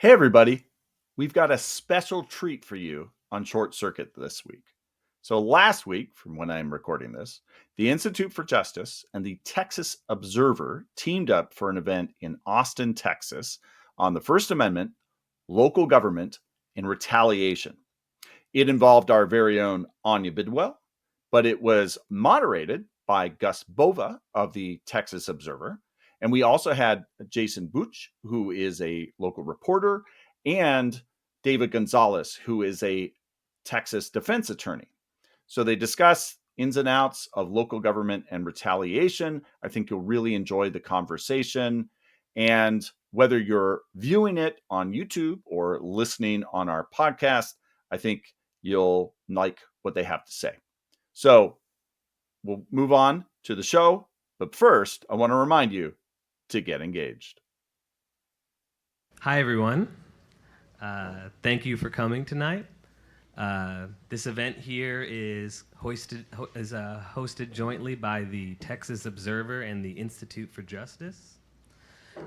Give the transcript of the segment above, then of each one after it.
Hey, everybody. We've got a special treat for you on Short Circuit this week. So, last week, from when I'm recording this, the Institute for Justice and the Texas Observer teamed up for an event in Austin, Texas on the First Amendment, local government, and retaliation. It involved our very own Anya Bidwell, but it was moderated by Gus Bova of the Texas Observer. And we also had Jason Buch, who is a local reporter, and David Gonzalez, who is a Texas defense attorney. So they discuss ins and outs of local government and retaliation. I think you'll really enjoy the conversation. And whether you're viewing it on YouTube or listening on our podcast, I think you'll like what they have to say. So we'll move on to the show. But first, I want to remind you to get engaged. Hi, everyone. Thank you for coming tonight. This event here is hosted jointly by the Texas Observer and the Institute for Justice.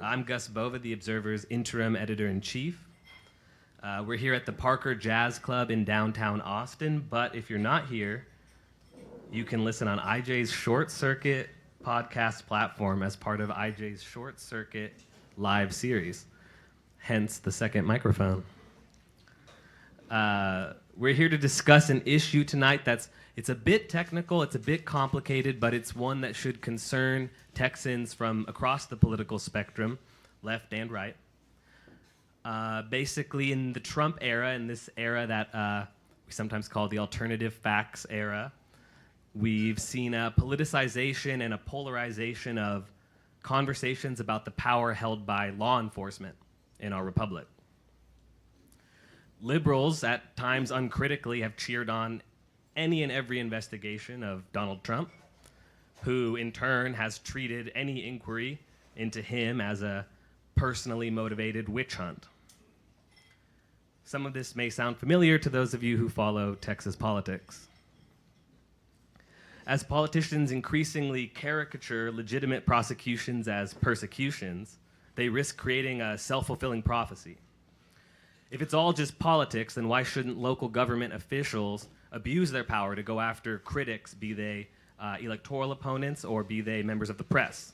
I'm Gus Bova, the Observer's interim editor-in-chief. We're here at the Parker Jazz Club in downtown Austin, but if you're not here, you can listen on IJ's Short Circuit podcast platform as part of IJ's Short Circuit live series, hence the second microphone. We're here to discuss an issue tonight it's a bit technical, it's a bit complicated, but it's one that should concern Texans from across the political spectrum, left and right. Basically, in the Trump era, in this era that we sometimes call the alternative facts era, we've seen a politicization and a polarization of conversations about the power held by law enforcement in our republic. Liberals, at times uncritically, have cheered on any and every investigation of Donald Trump, who in turn has treated any inquiry into him as a personally motivated witch hunt. Some of this may sound familiar to those of you who follow Texas politics. As politicians increasingly caricature legitimate prosecutions as persecutions, they risk creating a self-fulfilling prophecy. If it's all just politics, then why shouldn't local government officials abuse their power to go after critics, be they electoral opponents or be they members of the press?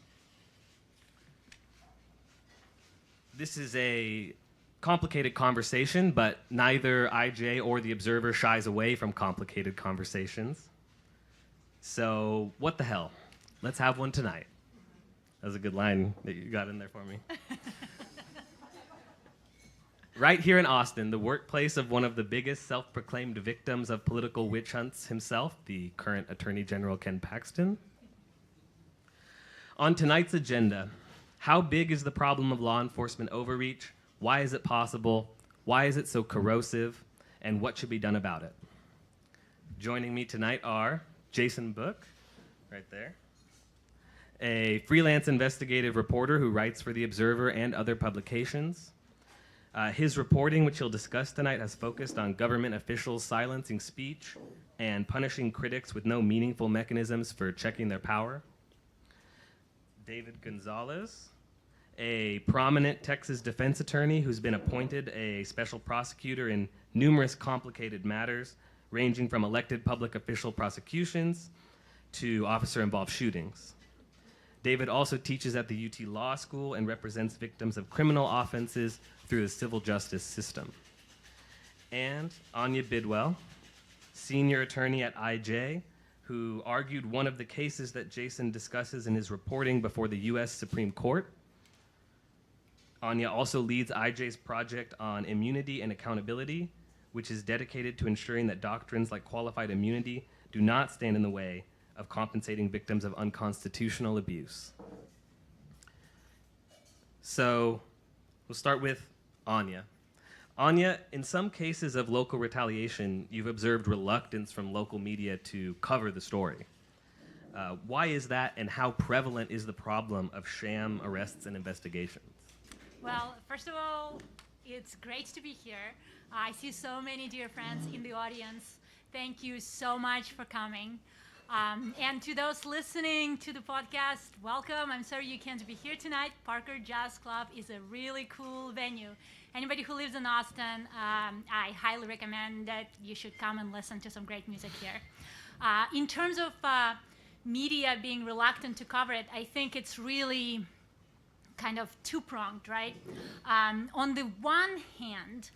This is a complicated conversation, but neither IJ or the Observer shies away from complicated conversations. So what the hell? Let's have one tonight. That was a good line that you got in there for me. Right here in Austin, the workplace of one of the biggest self-proclaimed victims of political witch hunts himself, the current Attorney General Ken Paxton. On tonight's agenda, how big is the problem of law enforcement overreach? Why is it possible? Why is it so corrosive? And what should be done about it? Joining me tonight are Jason Buch, right there, a freelance investigative reporter who writes for The Observer and other publications. His reporting, which he'll discuss tonight, has focused on government officials silencing speech and punishing critics with no meaningful mechanisms for checking their power. David Gonzalez, a prominent Texas defense attorney who's been appointed a special prosecutor in numerous complicated matters, ranging from elected public official prosecutions to officer-involved shootings. David also teaches at the UT Law School and represents victims of criminal offenses through the civil justice system. And Anya Bidwell, senior attorney at IJ, who argued one of the cases that Jason discusses in his reporting before the U.S. Supreme Court. Anya also leads IJ's project on immunity and accountability, which is dedicated to ensuring that doctrines like qualified immunity do not stand in the way of compensating victims of unconstitutional abuse. So we'll start with Anya. Anya, in some cases of local retaliation, you've observed reluctance from local media to cover the story. Why is that, and how prevalent is the problem of sham arrests and investigations? Well, first of all, it's great to be here. I see so many dear friends in the audience. Thank you so much for coming. And to those listening to the podcast, welcome. I'm sorry you can't be here tonight. Parker Jazz Club is a really cool venue. Anybody who lives in Austin, I highly recommend that you should come and listen to some great music here. In terms of media being reluctant to cover it, I think it's really kind of two-pronged, right? On the one hand,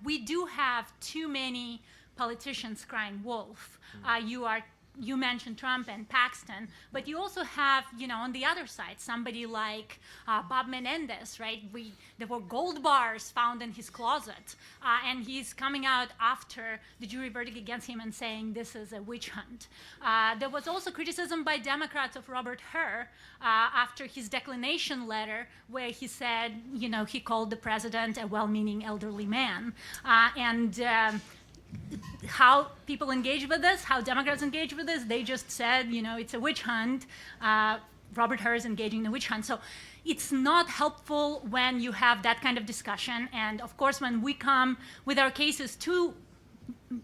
we do have too many politicians crying wolf. You mentioned Trump and Paxton, but you also have, on the other side, somebody like Bob Menendez, right? There were gold bars found in his closet, and he's coming out after the jury verdict against him and saying this is a witch hunt. There was also criticism by Democrats of Robert Hur after his declination letter, where he said, he called the president a well-meaning elderly man, how people engage with this, how Democrats engage with this, they just said, it's a witch hunt. Robert Hur is engaging in a witch hunt. So it's not helpful when you have that kind of discussion. And of course, when we come with our cases to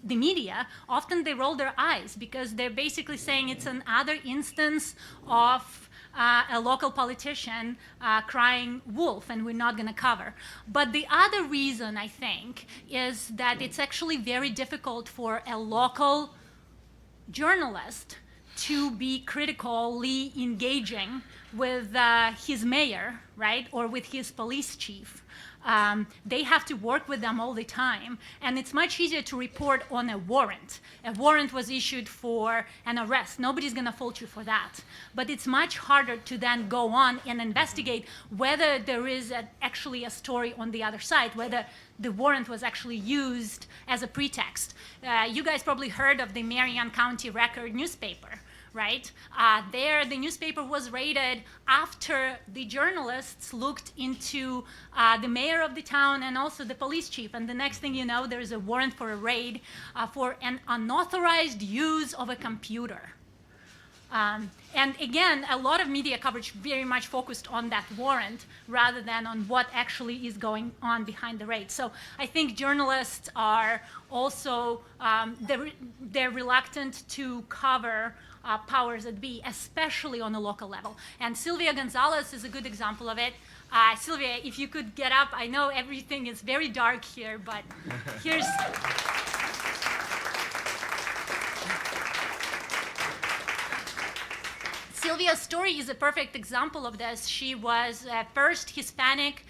the media, often they roll their eyes because they're basically saying it's another instance of a local politician crying wolf, and we're not going to cover. But the other reason, I think, is that it's actually very difficult for a local journalist to be critically engaging with his mayor, right, or with his police chief. They have to work with them all the time, and it's much easier to report on a warrant. A warrant was issued for an arrest. Nobody's going to fault you for that. But it's much harder to then go on and investigate whether there is actually a story on the other side, whether the warrant was actually used as a pretext. You guys probably heard of the Marion County Record newspaper, right? There, the newspaper was raided after the journalists looked into the mayor of the town and also the police chief. And the next thing you know, there's a warrant for a raid for an unauthorized use of a computer. And again, a lot of media coverage very much focused on that warrant rather than on what actually is going on behind the raid. So I think journalists are also, they're reluctant to cover powers that be, especially on a local level. And Sylvia Gonzalez is a good example of it. Sylvia, if you could get up, I know everything is very dark here, but here's... Sylvia's story is a perfect example of this. She was first Hispanic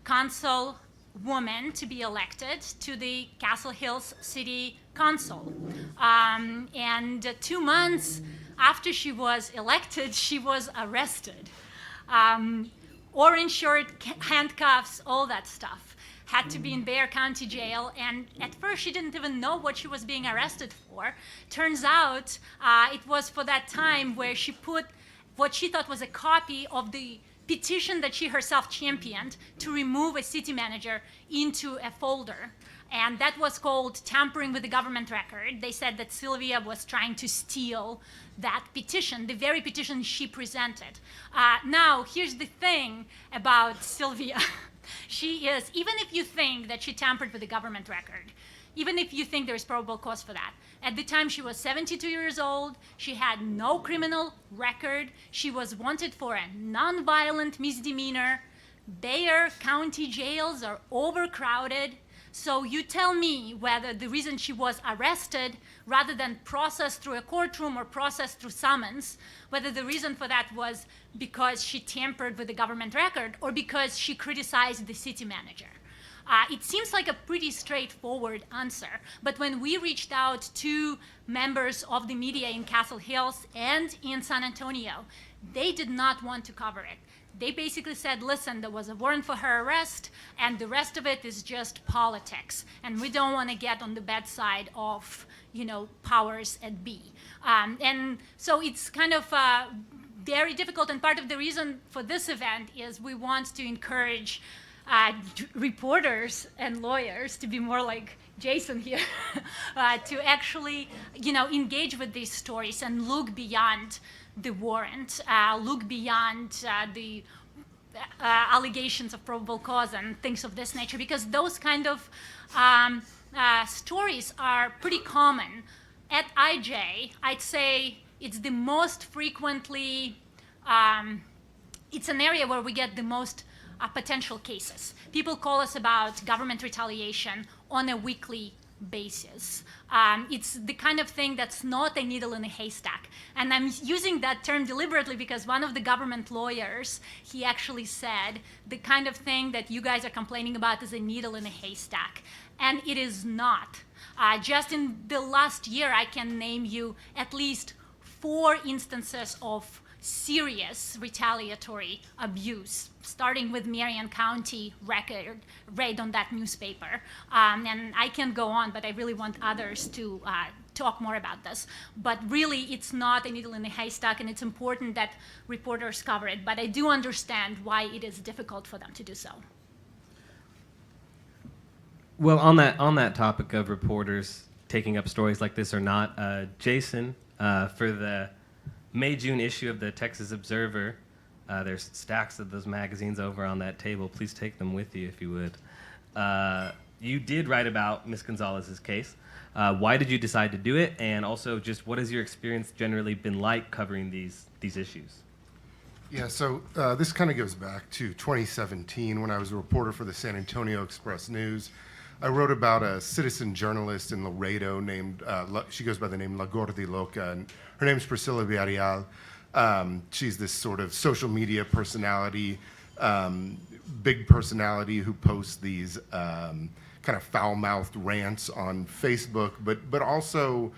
council woman to be elected to the Castle Hills City Council. And 2 months after she was elected, she was arrested. Orange shirt, handcuffs, all that stuff. Had to be in Bexar County Jail, and at first she didn't even know what she was being arrested for. Turns out it was for that time where she put what she thought was a copy of the petition that she herself championed to remove a city manager into a folder. And that was called tampering with the government record. They said that Sylvia was trying to steal that petition, the very petition she presented. Now, here's the thing about Sylvia. She is, even if you think that she tampered with the government record, even if you think there's probable cause for that, at the time she was 72 years old, she had no criminal record, she was wanted for a nonviolent misdemeanor. Bexar County jails are overcrowded. So you tell me whether the reason she was arrested rather than processed through a courtroom or processed through summons, whether the reason for that was because she tampered with the government record or because she criticized the city manager. It seems like a pretty straightforward answer, but when we reached out to members of the media in Castle Hills and in San Antonio, they did not want to cover it. They basically said, listen, there was a warrant for her arrest, and the rest of it is just politics, and we don't want to get on the bad side of, powers at be. And so it's kind of very difficult, and part of the reason for this event is we want to encourage reporters and lawyers to be more like Jason here, to actually, engage with these stories and look beyond the warrant, look beyond the allegations of probable cause and things of this nature, because those kind of stories are pretty common. At IJ, I'd say It's the most frequently, it's an area where we get the most potential cases. People call us about government retaliation on a weekly basis. It's the kind of thing that's not a needle in a haystack. And I'm using that term deliberately because one of the government lawyers, he actually said the kind of thing that you guys are complaining about is a needle in a haystack. And it is not. Just in the last year, I can name you at least 4 instances of serious retaliatory abuse, starting with Marion County record raid on that newspaper. And I can go on, but I really want others to talk more about this. But really, it's not a needle in a haystack, and it's important that reporters cover it. But I do understand why it is difficult for them to do so. Well, on that topic of reporters taking up stories like this or not, Jason, for the May-June issue of the Texas Observer, there's stacks of those magazines over on that table. Please take them with you if you would. You did write about Ms. Gonzalez's case. Why did you decide to do it? And also, just what has your experience generally been like covering these issues? Yeah, so this kind of goes back to 2017 when I was a reporter for the San Antonio Express-News. I wrote about a citizen journalist in Laredo named, she goes by the name La Gordi Loca, and her name's Priscilla Villarreal. She's this sort of social media personality, big personality who posts these kind of foul-mouthed rants on Facebook, but also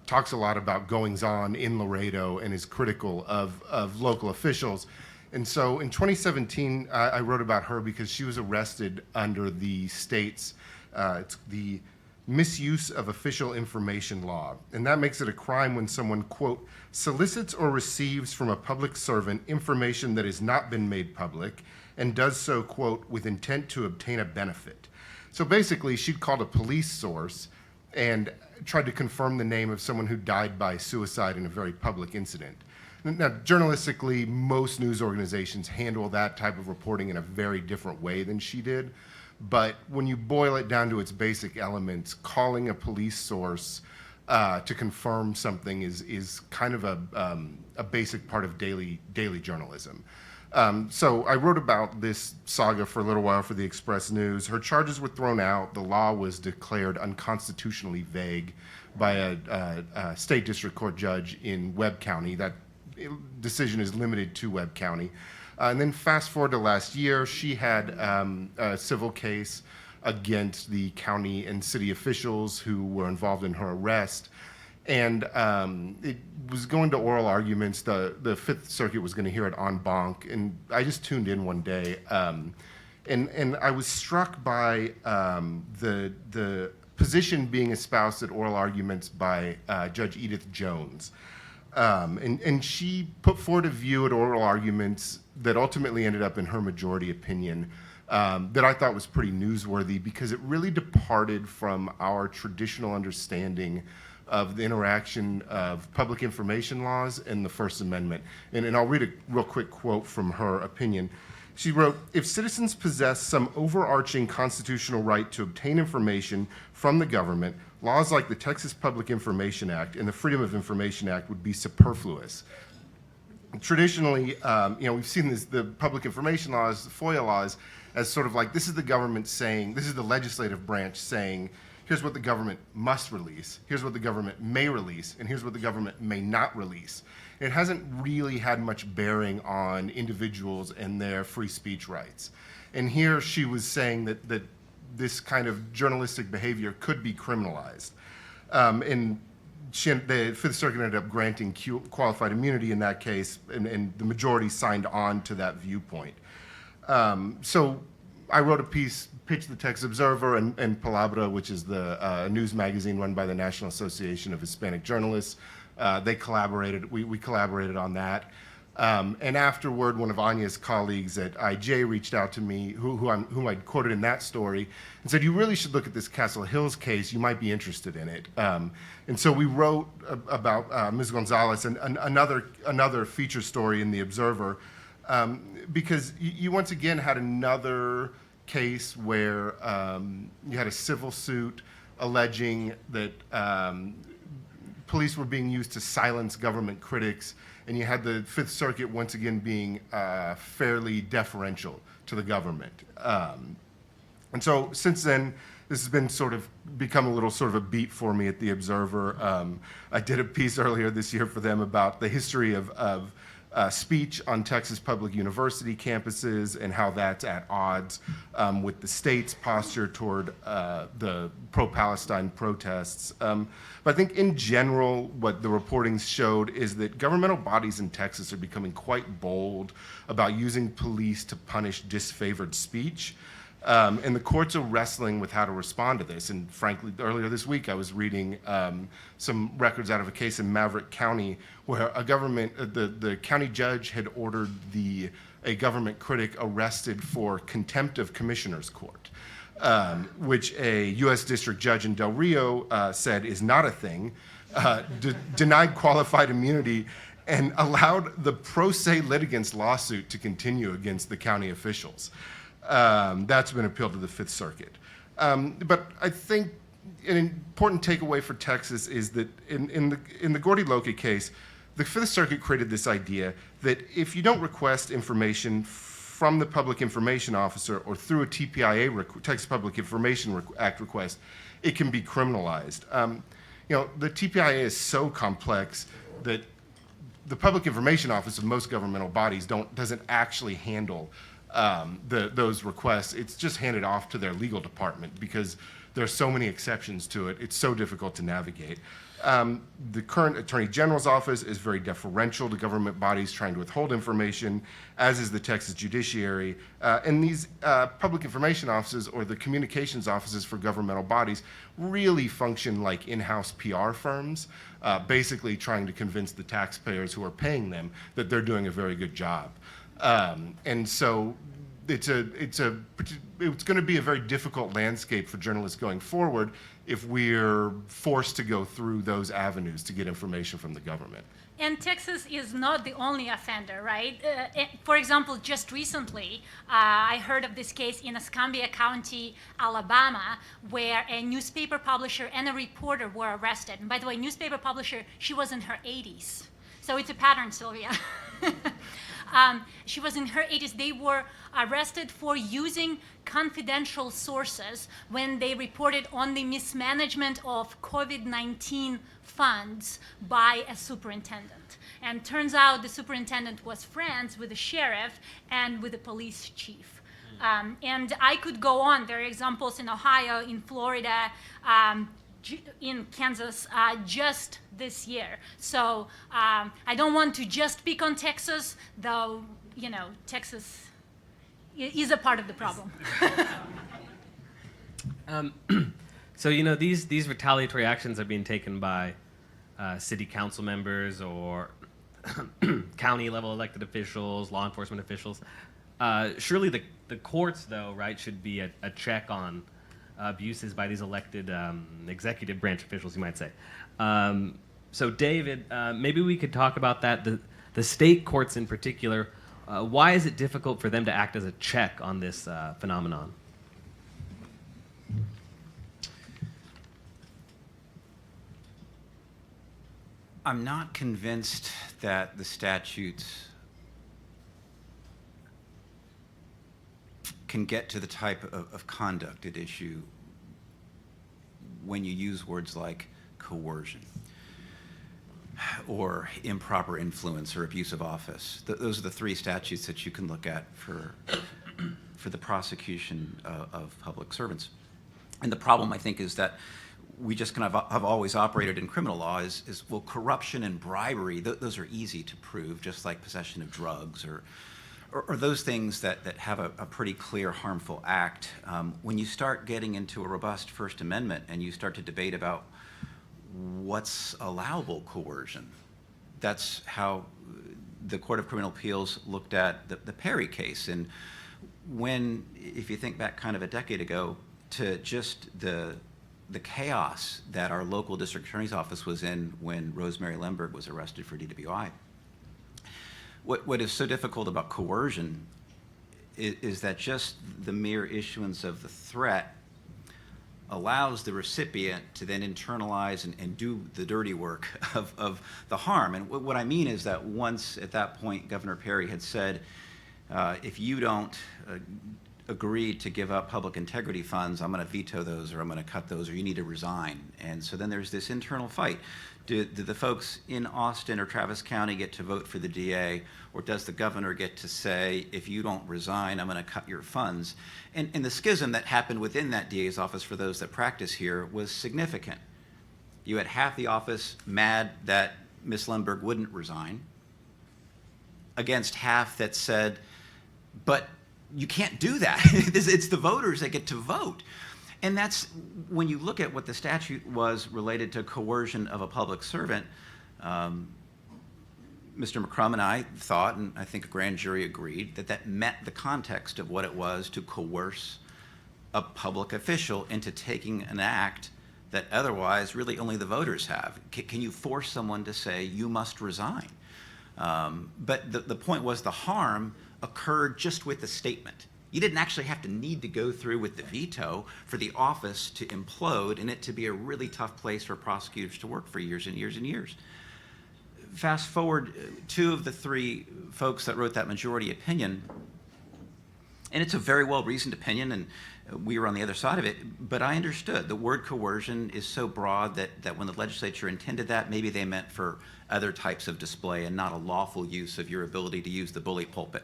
talks a lot about goings-on in Laredo and is critical of local officials. And so in 2017, I wrote about her because she was arrested under the state's, it's the misuse of official information law. And that makes it a crime when someone, quote, solicits or receives from a public servant information that has not been made public and does so, quote, with intent to obtain a benefit. So basically, she'd called a police source and tried to confirm the name of someone who died by suicide in a very public incident. Now, journalistically, most news organizations handle that type of reporting in a very different way than she did. But when you boil it down to its basic elements, calling a police source to confirm something is kind of a basic part of daily journalism. So I wrote about this saga for a little while for the Express News. Her charges were thrown out. The law was declared unconstitutionally vague by a state district court judge in Webb County. That decision is limited to Webb County. And then fast forward to last year, she had a civil case against the county and city officials who were involved in her arrest. And it was going to oral arguments. The Fifth Circuit was going to hear it en banc. And I just tuned in one day. And I was struck by the position being espoused at oral arguments by Judge Edith Jones. And she put forward a view at oral arguments that ultimately ended up in her majority opinion that I thought was pretty newsworthy because it really departed from our traditional understanding of the interaction of public information laws and the First Amendment. And I'll read a real quick quote from her opinion. She wrote, "If citizens possess some overarching constitutional right to obtain information from the government, laws like the Texas Public Information Act and the Freedom of Information Act would be superfluous." Traditionally, we've seen the public information laws, the FOIA laws, as sort of like this is the government saying, this is the legislative branch saying, here's what the government must release, here's what the government may release, and here's what the government may not release. It hasn't really had much bearing on individuals and their free speech rights. And here she was saying that this kind of journalistic behavior could be criminalized. And the Fifth Circuit ended up granting qualified immunity in that case, and the majority signed on to that viewpoint. So I wrote a piece, pitched the Texas Observer and Palabra, which is the news magazine run by the National Association of Hispanic Journalists. They collaborated, we collaborated on that. And afterward, one of Anya's colleagues at IJ reached out to me, whom I'd quoted in that story, and said, "You really should look at this Castle Hills case. You might be interested in it." And so we wrote about Ms. Gonzalez and another feature story in the Observer, because you once again had another case where you had a civil suit alleging that police were being used to silence government critics, and you had the Fifth Circuit once again being fairly deferential to the government. And so since then, this has been sort of become a little sort of a beat for me at The Observer. I did a piece earlier this year for them about the history of speech on Texas public university campuses and how that's at odds with the state's posture toward the pro-Palestine protests. But I think in general, what the reporting showed is that governmental bodies in Texas are becoming quite bold about using police to punish disfavored speech. And the courts are wrestling with how to respond to this. And frankly, earlier this week, I was reading some records out of a case in Maverick County where the county judge had ordered a government critic arrested for contempt of commissioner's court, which a U.S. district judge in Del Rio said is not a thing, denied qualified immunity, and allowed the pro se litigants lawsuit to continue against the county officials. That's been appealed to the Fifth Circuit. But I think an important takeaway for Texas is that in the Gordy Loca case, the Fifth Circuit created this idea that if you don't request information from the Public Information Officer or through a TPIA, Texas Public Information Act request, it can be criminalized. The TPIA is so complex that the Public Information Office of most governmental bodies doesn't actually handle those requests. It's just handed off to their legal department because there are so many exceptions to it. It's so difficult to navigate. The current Attorney General's office is very deferential to government bodies trying to withhold information, as is the Texas judiciary. And these public information offices or the communications offices for governmental bodies really function like in-house PR firms, basically trying to convince the taxpayers who are paying them that they're doing a very good job. And so it's going to be a very difficult landscape for journalists going forward if we're forced to go through those avenues to get information from the government. And Texas is not the only offender, right? For example, just recently, I heard of this case in Escambia County, Alabama, where a newspaper publisher and a reporter were arrested. And by the way, newspaper publisher, she was in her 80s. So it's a pattern, Sylvia. She was in her 80s. They were arrested for using confidential sources when they reported on the mismanagement of COVID-19 funds by a superintendent. And turns out the superintendent was friends with the sheriff and with the police chief. And I could go on. There are examples in Ohio, in Florida, in Kansas just this year. So I don't want to just pick on Texas, though, Texas is a part of the problem. So, these retaliatory actions are being taken by city council members or county level elected officials, law enforcement officials. Surely the courts, though, right, should be a check on abuses by these elected executive branch officials, you might say. So David, maybe we could talk about that. The state courts in particular, why is it difficult for them to act as a check on this phenomenon? I'm not convinced that the statutes can get to the type of conduct at issue when you use words like coercion or improper influence or abuse of office. Those are the three statutes that you can look at for the prosecution of public servants. And the problem, I think, is that we just kind of have always operated in criminal law is well, corruption and bribery, those are easy to prove, just like possession of drugs or those things that have a pretty clear harmful act. When you start getting into a robust First Amendment and you start to debate about what's allowable coercion, that's how the Court of Criminal Appeals looked at the Perry case. And when, if you think back kind of a decade ago, to just the chaos that our local district attorney's office was in when Rosemary Lemberg was arrested for DWI. What is so difficult about coercion is that just the mere issuance of the threat allows the recipient to then internalize and do the dirty work of the harm. And what I mean is that once at that point, Governor Perry had said, if you don't agree to give up public integrity funds, I'm going to veto those, or I'm going to cut those, or you need to resign. And so then there's this internal fight. Do the folks in Austin or Travis County get to vote for the DA, or does the governor get to say, if you don't resign, I'm going to cut your funds? And the schism that happened within that DA's office, for those that practice here, was significant. You had half the office mad that Ms. Lundberg wouldn't resign, against half that said, but you can't do that. It's the voters that get to vote. And that's, when you look at what the statute was related to coercion of a public servant, Mr. McCrum and I thought, and I think a grand jury agreed, that that met the context of what it was to coerce a public official into taking an act that otherwise really only the voters have. Can you force someone to say, you must resign? But the point was, the harm occurred just with the statement. You didn't actually have to need to go through with the veto for the office to implode and it to be a really tough place for prosecutors to work for years and years and years. Fast forward, 2 of the 3 folks that wrote that majority opinion, and it's a very well-reasoned opinion, and we were on the other side of it, but I understood the word coercion is so broad that when the legislature intended that, maybe they meant for other types of display and not a lawful use of your ability to use the bully pulpit.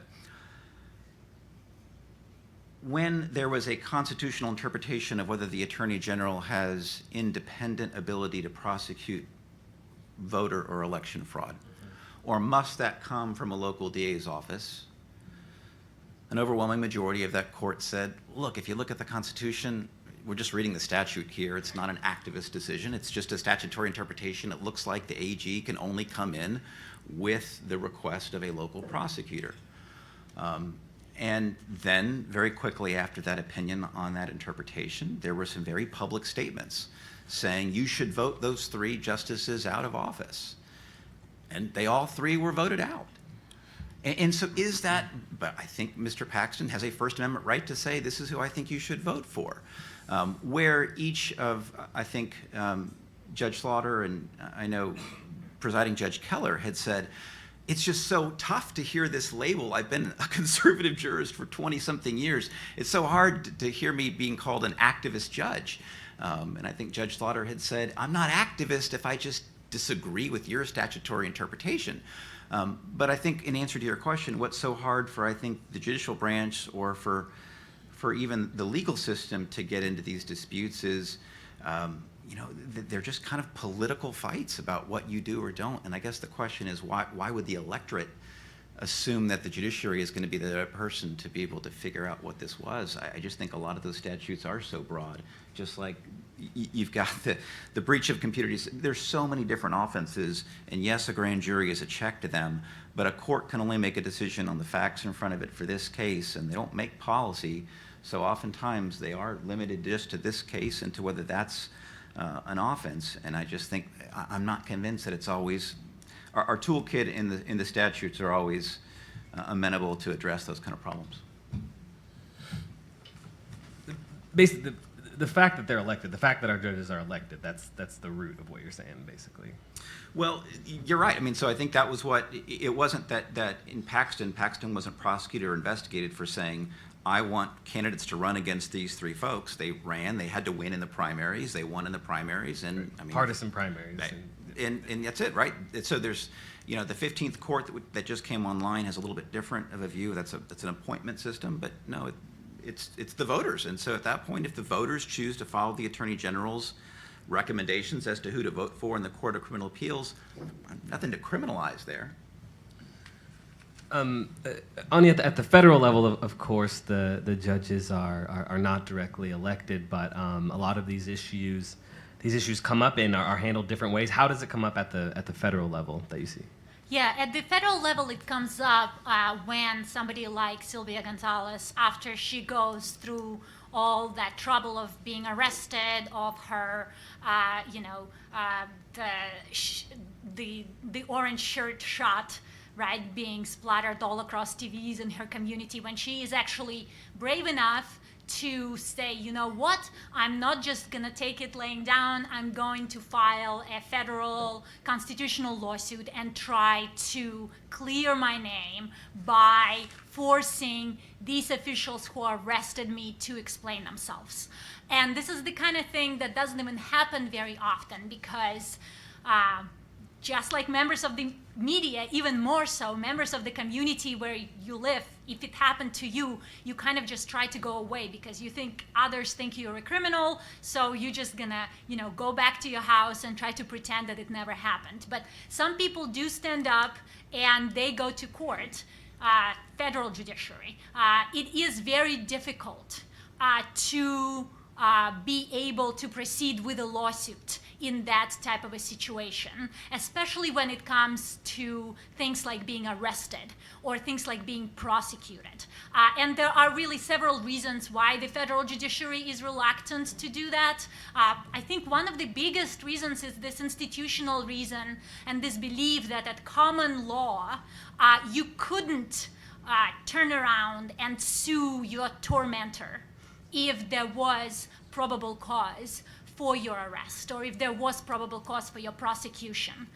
When there was a constitutional interpretation of whether the Attorney General has independent ability to prosecute voter or election fraud, or must that come from a local DA's office, an overwhelming majority of that court said, look, if you look at the Constitution, we're just reading the statute here. It's not an activist decision. It's just a statutory interpretation. It looks like the AG can only come in with the request of a local prosecutor. And then, very quickly after that opinion on that interpretation, there were some very public statements saying you should vote those 3 justices out of office. And they all 3 were voted out. And so is that, but I think Mr. Paxton has a First Amendment right to say this is who I think you should vote for. Where each of, I think, Judge Slaughter and I know Presiding Judge Keller had said, it's just so tough to hear this label. I've been a conservative jurist for 20-something years. It's so hard to hear me being called an activist judge. And I think Judge Slaughter had said, I'm not activist if I just disagree with your statutory interpretation. But I think in answer to your question, what's so hard for, I think, the judicial branch or for even the legal system to get into these disputes is, they're just kind of political fights about what you do or don't. And I guess the question is, why would the electorate assume that the judiciary is going to be the person to be able to figure out what this was? I just think a lot of those statutes are so broad. Just like you've got the breach of computer. There's so many different offenses, and yes, a grand jury is a check to them, but a court can only make a decision on the facts in front of it for this case, and they don't make policy. So oftentimes they are limited just to this case and to whether that's an offense. And I just think I'm not convinced that it's always our toolkit in the statutes are always amenable to address those kind of problems. Basically, the fact that they're elected, the fact that our judges are elected, that's the root of what you're saying, basically. Well, you're right. I mean, so I think that was what it wasn't that in Paxton wasn't prosecuted or investigated for saying, I want candidates to run against these 3 folks. They ran. They had to win in the primaries. They won in the primaries, and I mean, partisan primaries. And that's it, right? So there's, the 15th court that just came online has a little bit different of a view. That's an appointment system, but no, it's the voters. And so at that point, if the voters choose to follow the Attorney General's recommendations as to who to vote for in the Court of Criminal Appeals, nothing to criminalize there. Anya, at the federal level, of course, the judges are not directly elected, but a lot of these issues come up and are handled different ways. How does it come up at the federal level that you see? Yeah, at the federal level, it comes up when somebody like Sylvia Gonzalez, after she goes through all that trouble of being arrested, of her, the orange shirt shot, right, being splattered all across TVs in her community, when she is actually brave enough to say, you know what, I'm not just going to take it laying down, I'm going to file a federal constitutional lawsuit and try to clear my name by forcing these officials who arrested me to explain themselves. And this is the kind of thing that doesn't even happen very often, because just like members of the media, even more so, members of the community where you live, if it happened to you, you kind of just try to go away because you think others think you're a criminal, so you're just gonna, go back to your house and try to pretend that it never happened. But some people do stand up and they go to court, federal judiciary. It is very difficult to be able to proceed with a lawsuit in that type of a situation, especially when it comes to things like being arrested or things like being prosecuted. And there are really several reasons why the federal judiciary is reluctant to do that. I think one of the biggest reasons is this institutional reason and this belief that at common law, you couldn't turn around and sue your tormentor if there was probable cause for your arrest, or if there was probable cause for your prosecution.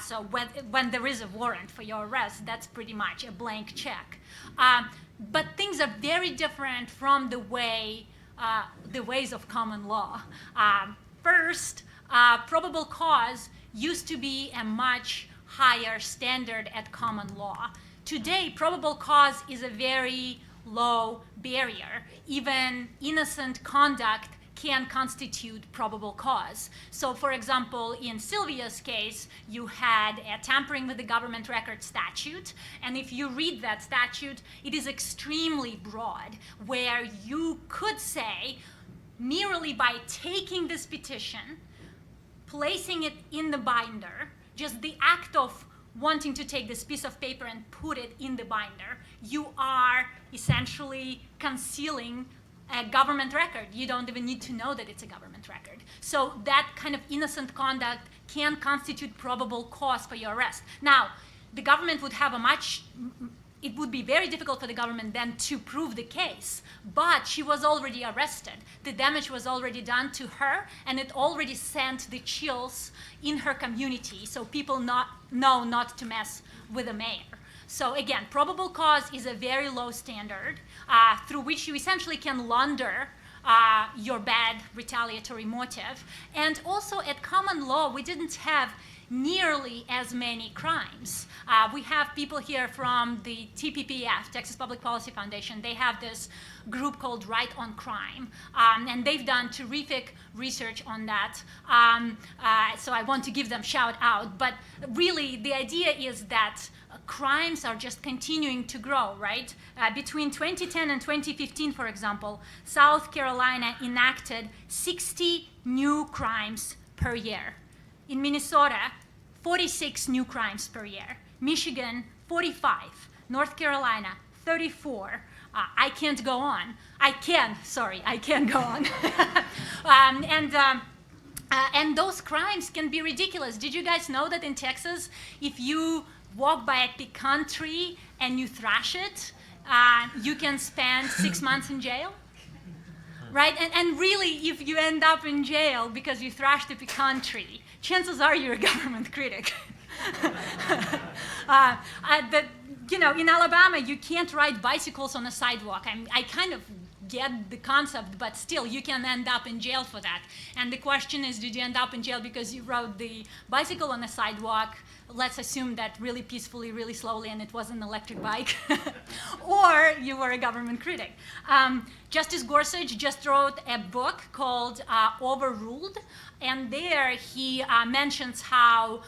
So when there is a warrant for your arrest, that's pretty much a blank check. But things are very different from the ways of common law. First, probable cause used to be a much higher standard at common law. Today, probable cause is a very low barrier. Even innocent conduct can constitute probable cause. So for example, in Sylvia's case, you had a tampering with the government record statute, and if you read that statute, it is extremely broad, where you could say, merely by taking this petition, placing it in the binder, just the act of wanting to take this piece of paper and put it in the binder, you are essentially concealing a government record. You don't even need to know that it's a government record. So that kind of innocent conduct can constitute probable cause for your arrest. Now, the government would have it would be very difficult for the government then to prove the case, but she was already arrested. The damage was already done to her, and it already sent the chills in her community, so people know not to mess with the mayor. So again, probable cause is a very low standard through which you essentially can launder your bad retaliatory motive. And also at common law, we didn't have nearly as many crimes. We have people here from the TPPF, Texas Public Policy Foundation. They have this group called Right on Crime, and they've done terrific research on that. So I want to give them shout out. But really, the idea is that crimes are just continuing to grow, right? Between 2010 and 2015, for example, South Carolina enacted 60 new crimes per year. In Minnesota, 46 new crimes per year. Michigan, 45. North Carolina, 34. I can't go on. I can go on. And those crimes can be ridiculous. Did you guys know that in Texas, if you walk by a pecan tree and you thrash it, you can spend 6 months in jail? Right? And really, if you end up in jail because you thrashed a pecan tree, chances are you're a government critic. But, in Alabama, you can't ride bicycles on a sidewalk. I kind of get the concept, but still, you can end up in jail for that. And the question is, did you end up in jail because you rode the bicycle on a sidewalk? Let's assume that really peacefully, really slowly, and it was an electric bike. Or you were a government critic. Justice Gorsuch just wrote a book called Overruled, and there he mentions how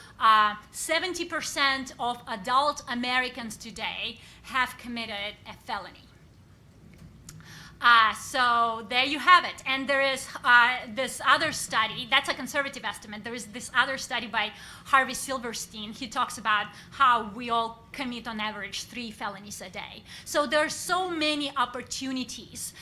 70% of adult Americans today have committed a felony. So there you have it. And there is this other study, that's a conservative estimate. There is this other study by Harvey Silverstein. He talks about how we all commit on average 3 felonies a day. So there are so many opportunities.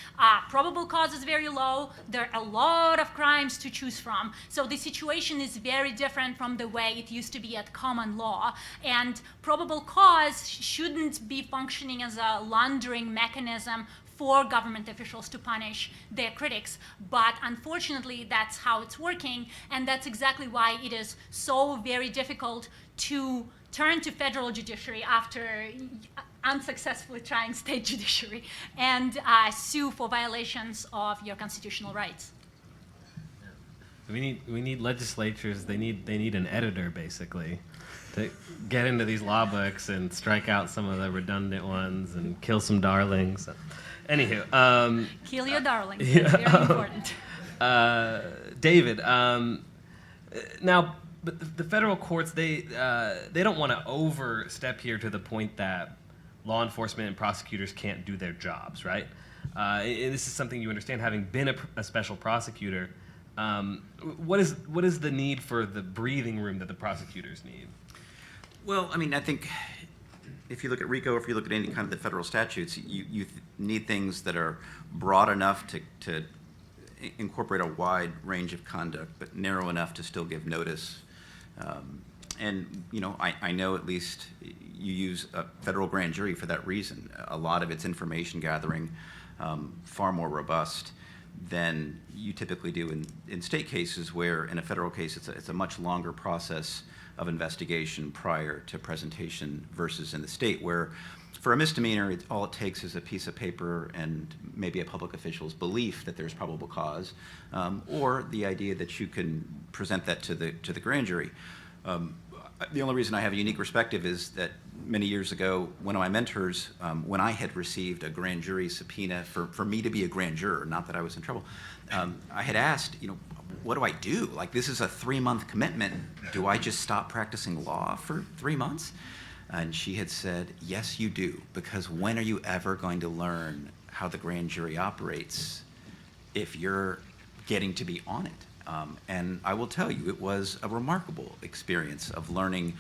Probable cause is very low. There are a lot of crimes to choose from. So the situation is very different from the way it used to be at common law. And probable cause shouldn't be functioning as a laundering mechanism for government officials to punish their critics. But unfortunately, that's how it's working, and that's exactly why it is so very difficult to turn to federal judiciary after unsuccessfully trying state judiciary and sue for violations of your constitutional rights. We need legislatures. They need an editor basically to get into these law books and strike out some of the redundant ones and kill some darlings. Anywho, Kill your darlings. Very important. David, now, but the federal courts they don't want to overstep here to the point that law enforcement and prosecutors can't do their jobs, right? And this is something you understand, having been a special prosecutor. What is the need for the breathing room that the prosecutors need? Well, I mean, I think if you look at RICO, if you look at any kind of the federal statutes, you need things that are broad enough to incorporate a wide range of conduct, but narrow enough to still give notice. And, you know, I know at least you use a federal grand jury for that reason. A lot of its information gathering far more robust than you typically do in state cases, where in a federal case it's a much longer process of investigation prior to presentation versus in the state, where for a misdemeanor, all it takes is a piece of paper and maybe a public official's belief that there's probable cause, or the idea that you can present that to the grand jury. The only reason I have a unique perspective is that many years ago, one of my mentors, when I had received a grand jury subpoena for me to be a grand juror, not that I was in trouble, I had asked, you know, what do I do? Like, this is a 3-month commitment. Do I just stop practicing law for 3 months? And she had said, yes, you do, because when are you ever going to learn how the grand jury operates if you're getting to be on it? And I will tell you, it was a remarkable experience of learning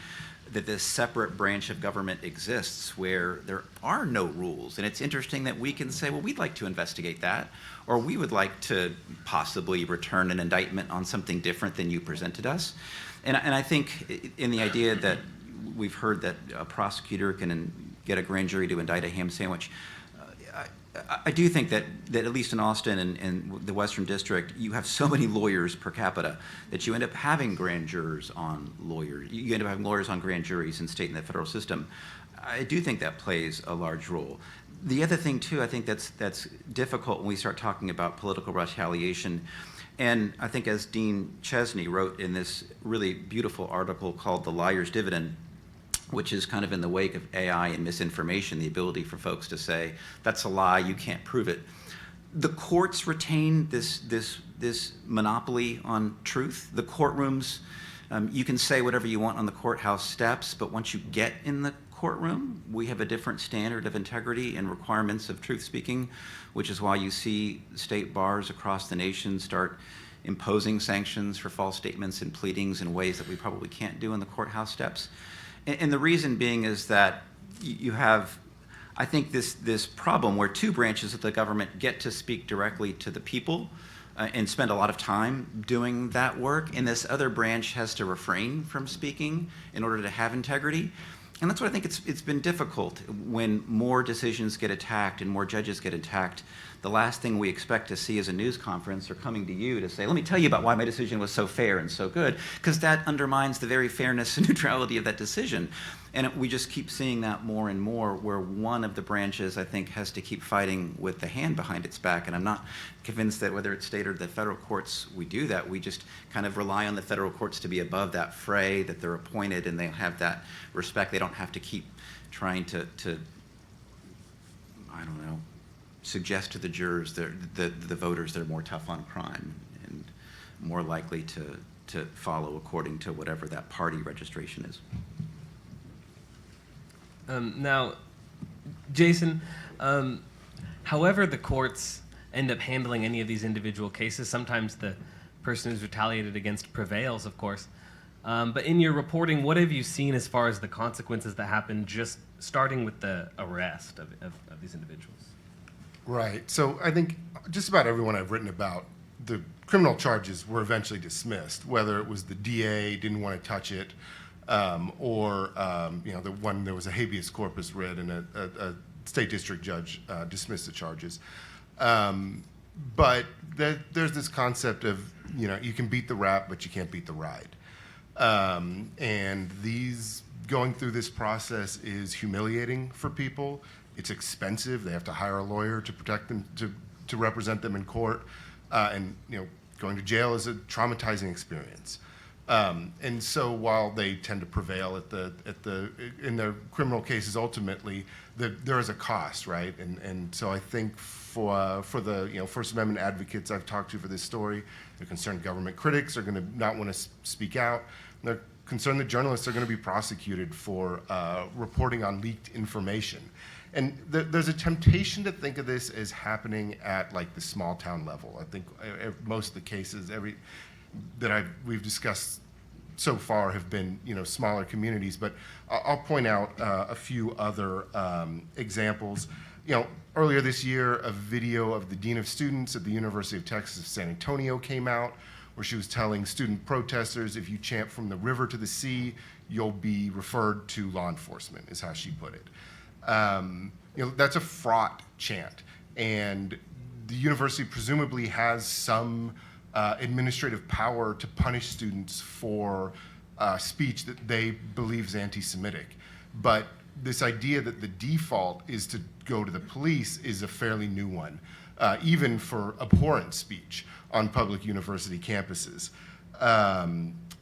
that this separate branch of government exists where there are no rules. And it's interesting that we can say, well, we'd like to investigate that, or we would like to possibly return an indictment on something different than you presented us. And I think in the idea that we've heard that a prosecutor can get a grand jury to indict a ham sandwich, I do think that at least in Austin and the Western District, you have so many lawyers per capita that you end up having grand jurors on lawyers. You end up having lawyers on grand juries in state and the federal system. I do think that plays a large role. The other thing, too, I think that's difficult when we start talking about political retaliation. And I think, as Dean Chesney wrote in this really beautiful article called The Liar's Dividend, which is kind of in the wake of AI and misinformation, the ability for folks to say, that's a lie, you can't prove it. The courts retain this monopoly on truth. The courtrooms, you can say whatever you want on the courthouse steps, but once you get in the courtroom, we have a different standard of integrity and requirements of truth speaking, which is why you see state bars across the nation start imposing sanctions for false statements and pleadings in ways that we probably can't do in the courthouse steps. And the reason being is that you have, I think, this problem where two branches of the government get to speak directly to the people and spend a lot of time doing that work, and this other branch has to refrain from speaking in order to have integrity. And that's what I think it's been difficult when more decisions get attacked and more judges get attacked. The last thing we expect to see is a news conference or coming to you to say, let me tell you about why my decision was so fair and so good, because that undermines the very fairness and neutrality of that decision. And we just keep seeing that more and more, where one of the branches, I think, has to keep fighting with the hand behind its back. And I'm not convinced that whether it's state or the federal courts, we do that. We just kind of rely on the federal courts to be above that fray, that they're appointed and they have that respect. They don't have to keep trying to I don't know, suggest to the jurors, the voters, they're more tough on crime and more likely to follow according to whatever that party registration is. Now, Jason, however the courts end up handling any of these individual cases, sometimes the person who's retaliated against prevails, of course. But in your reporting, what have you seen as far as the consequences that happen, just starting with the arrest of these individuals? Right. So I think just about everyone I've written about, the criminal charges were eventually dismissed, whether it was the DA didn't want to touch it, or the one there was a habeas corpus writ and a state district judge dismissed the charges. But there's this concept of, you can beat the rap, but you can't beat the ride. And going through this process is humiliating for people. It's expensive. They have to hire a lawyer to protect them, to represent them in court. And going to jail is a traumatizing experience. And so while they tend to prevail in their criminal cases, ultimately, there is a cost, right? And so I think for the First Amendment advocates I've talked to for this story, they're concerned government critics are going to not want to speak out. They're concerned that journalists are going to be prosecuted for reporting on leaked information. And there's a temptation to think of this as happening at like the small town level. I think most of the cases we've discussed so far have been smaller communities, but I'll point out a few other examples. Earlier this year, a video of the Dean of Students at the University of Texas San Antonio came out, where she was telling student protesters, if you chant from the river to the sea, you'll be referred to law enforcement, is how she put it. That's a fraught chant, and the university presumably has some administrative power to punish students for speech that they believe is anti-Semitic. But this idea that the default is to go to the police is a fairly new one, even for abhorrent speech on public university campuses.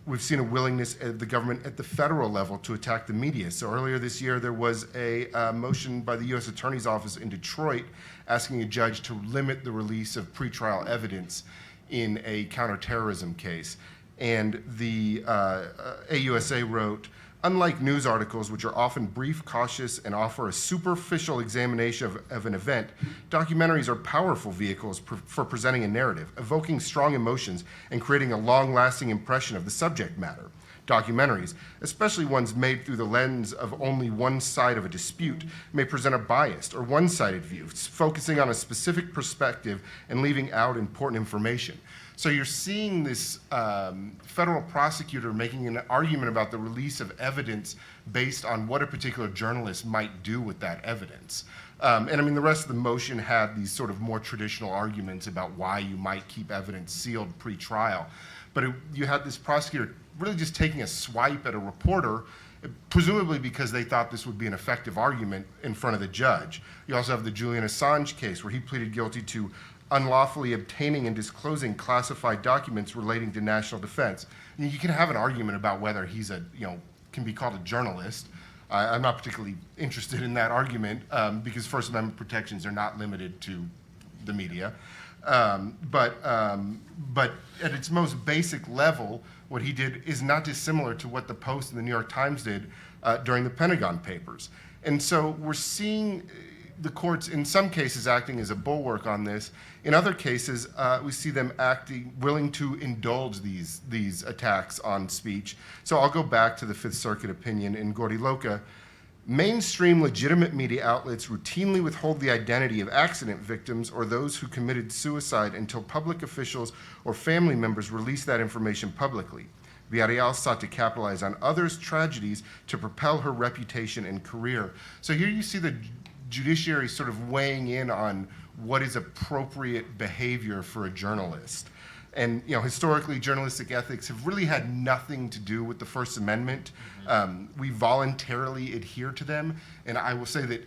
We've seen a willingness of the government at the federal level to attack the media. So earlier this year, there was a motion by the U.S. Attorney's Office in Detroit asking a judge to limit the release of pretrial evidence in a counterterrorism case. And the AUSA wrote, unlike news articles, which are often brief, cautious, and offer a superficial examination of an event, documentaries are powerful vehicles for presenting a narrative, evoking strong emotions, and creating a long-lasting impression of the subject matter. Documentaries, especially ones made through the lens of only one side of a dispute, may present a biased or one-sided view, focusing on a specific perspective and leaving out important information. So you're seeing this federal prosecutor making an argument about the release of evidence based on what a particular journalist might do with that evidence. And I mean, the rest of the motion had these sort of more traditional arguments about why you might keep evidence sealed pre-trial. But you had this prosecutor really just taking a swipe at a reporter, presumably because they thought this would be an effective argument in front of the judge. You also have the Julian Assange case, where he pleaded guilty to unlawfully obtaining and disclosing classified documents relating to national defense. You can have an argument about whether he's can be called a journalist. I'm not particularly interested in that argument because First Amendment protections are not limited to the media. But at its most basic level, what he did is not dissimilar to what the Post and the New York Times did during the Pentagon Papers. And so we're seeing the courts, in some cases, acting as a bulwark on this. In other cases, we see them willing to indulge these attacks on speech. So I'll go back to the Fifth Circuit opinion in Gordy Loca. Mainstream legitimate media outlets routinely withhold the identity of accident victims or those who committed suicide until public officials or family members release that information publicly. Villarreal sought to capitalize on others' tragedies to propel her reputation and career. So here you see the judiciary sort of weighing in on what is appropriate behavior for a journalist. And historically, journalistic ethics have really had nothing to do with the First Amendment. We voluntarily adhere to them, and I will say that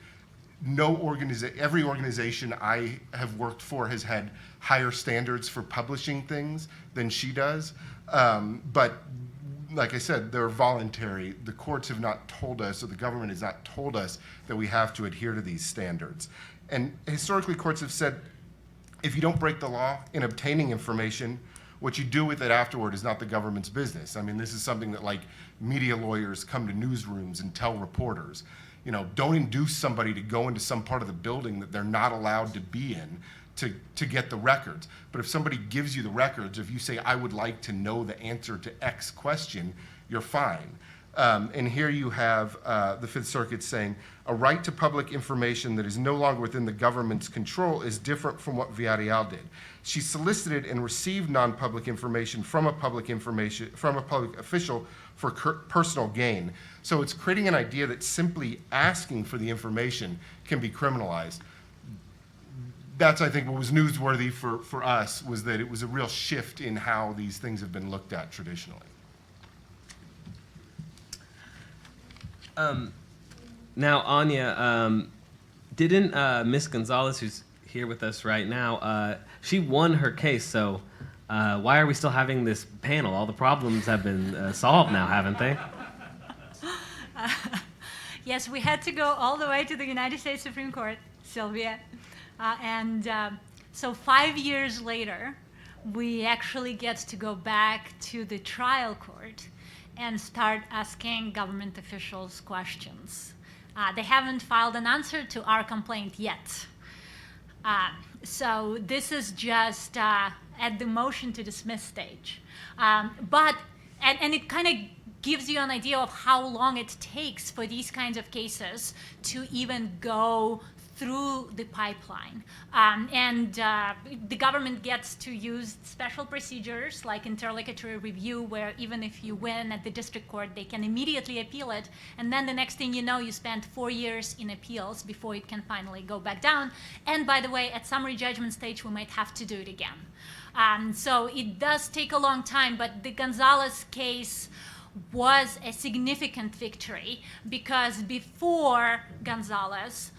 every organization I have worked for has had higher standards for publishing things than she does. But like I said, they're voluntary. The courts have not told us, or the government has not told us, that we have to adhere to these standards. And historically, courts have said, if you don't break the law in obtaining information, what you do with it afterward is not the government's business. I mean, this is something that media lawyers come to newsrooms and tell reporters. Don't induce somebody to go into some part of the building that they're not allowed to be in to get the records. But if somebody gives you the records, if you say, I would like to know the answer to X question, you're fine. And here you have the Fifth Circuit saying, a right to public information that is no longer within the government's control is different from what Villarreal did. She solicited and received non-public information from a public official for personal gain. So it's creating an idea that simply asking for the information can be criminalized. That's, I think, what was newsworthy for us, was that it was a real shift in how these things have been looked at traditionally. Now, Anya, didn't Miss Gonzalez, who's here with us right now, she won her case, so why are we still having this panel? All the problems have been solved now, haven't they? Yes, we had to go all the way to the United States Supreme Court, Sylvia. So 5 years later, we actually get to go back to the trial court and start asking government officials questions. They haven't filed an answer to our complaint yet. So this is just at the motion to dismiss stage. But it kind of gives you an idea of how long it takes for these kinds of cases to even go through the pipeline. The government gets to use special procedures like interlocutory review, where even if you win at the district court, they can immediately appeal it. And then the next thing you know, you spend 4 years in appeals before it can finally go back down. And by the way, at summary judgment stage, we might have to do it again. So it does take a long time, but the Gonzalez case was a significant victory, because before Gonzalez,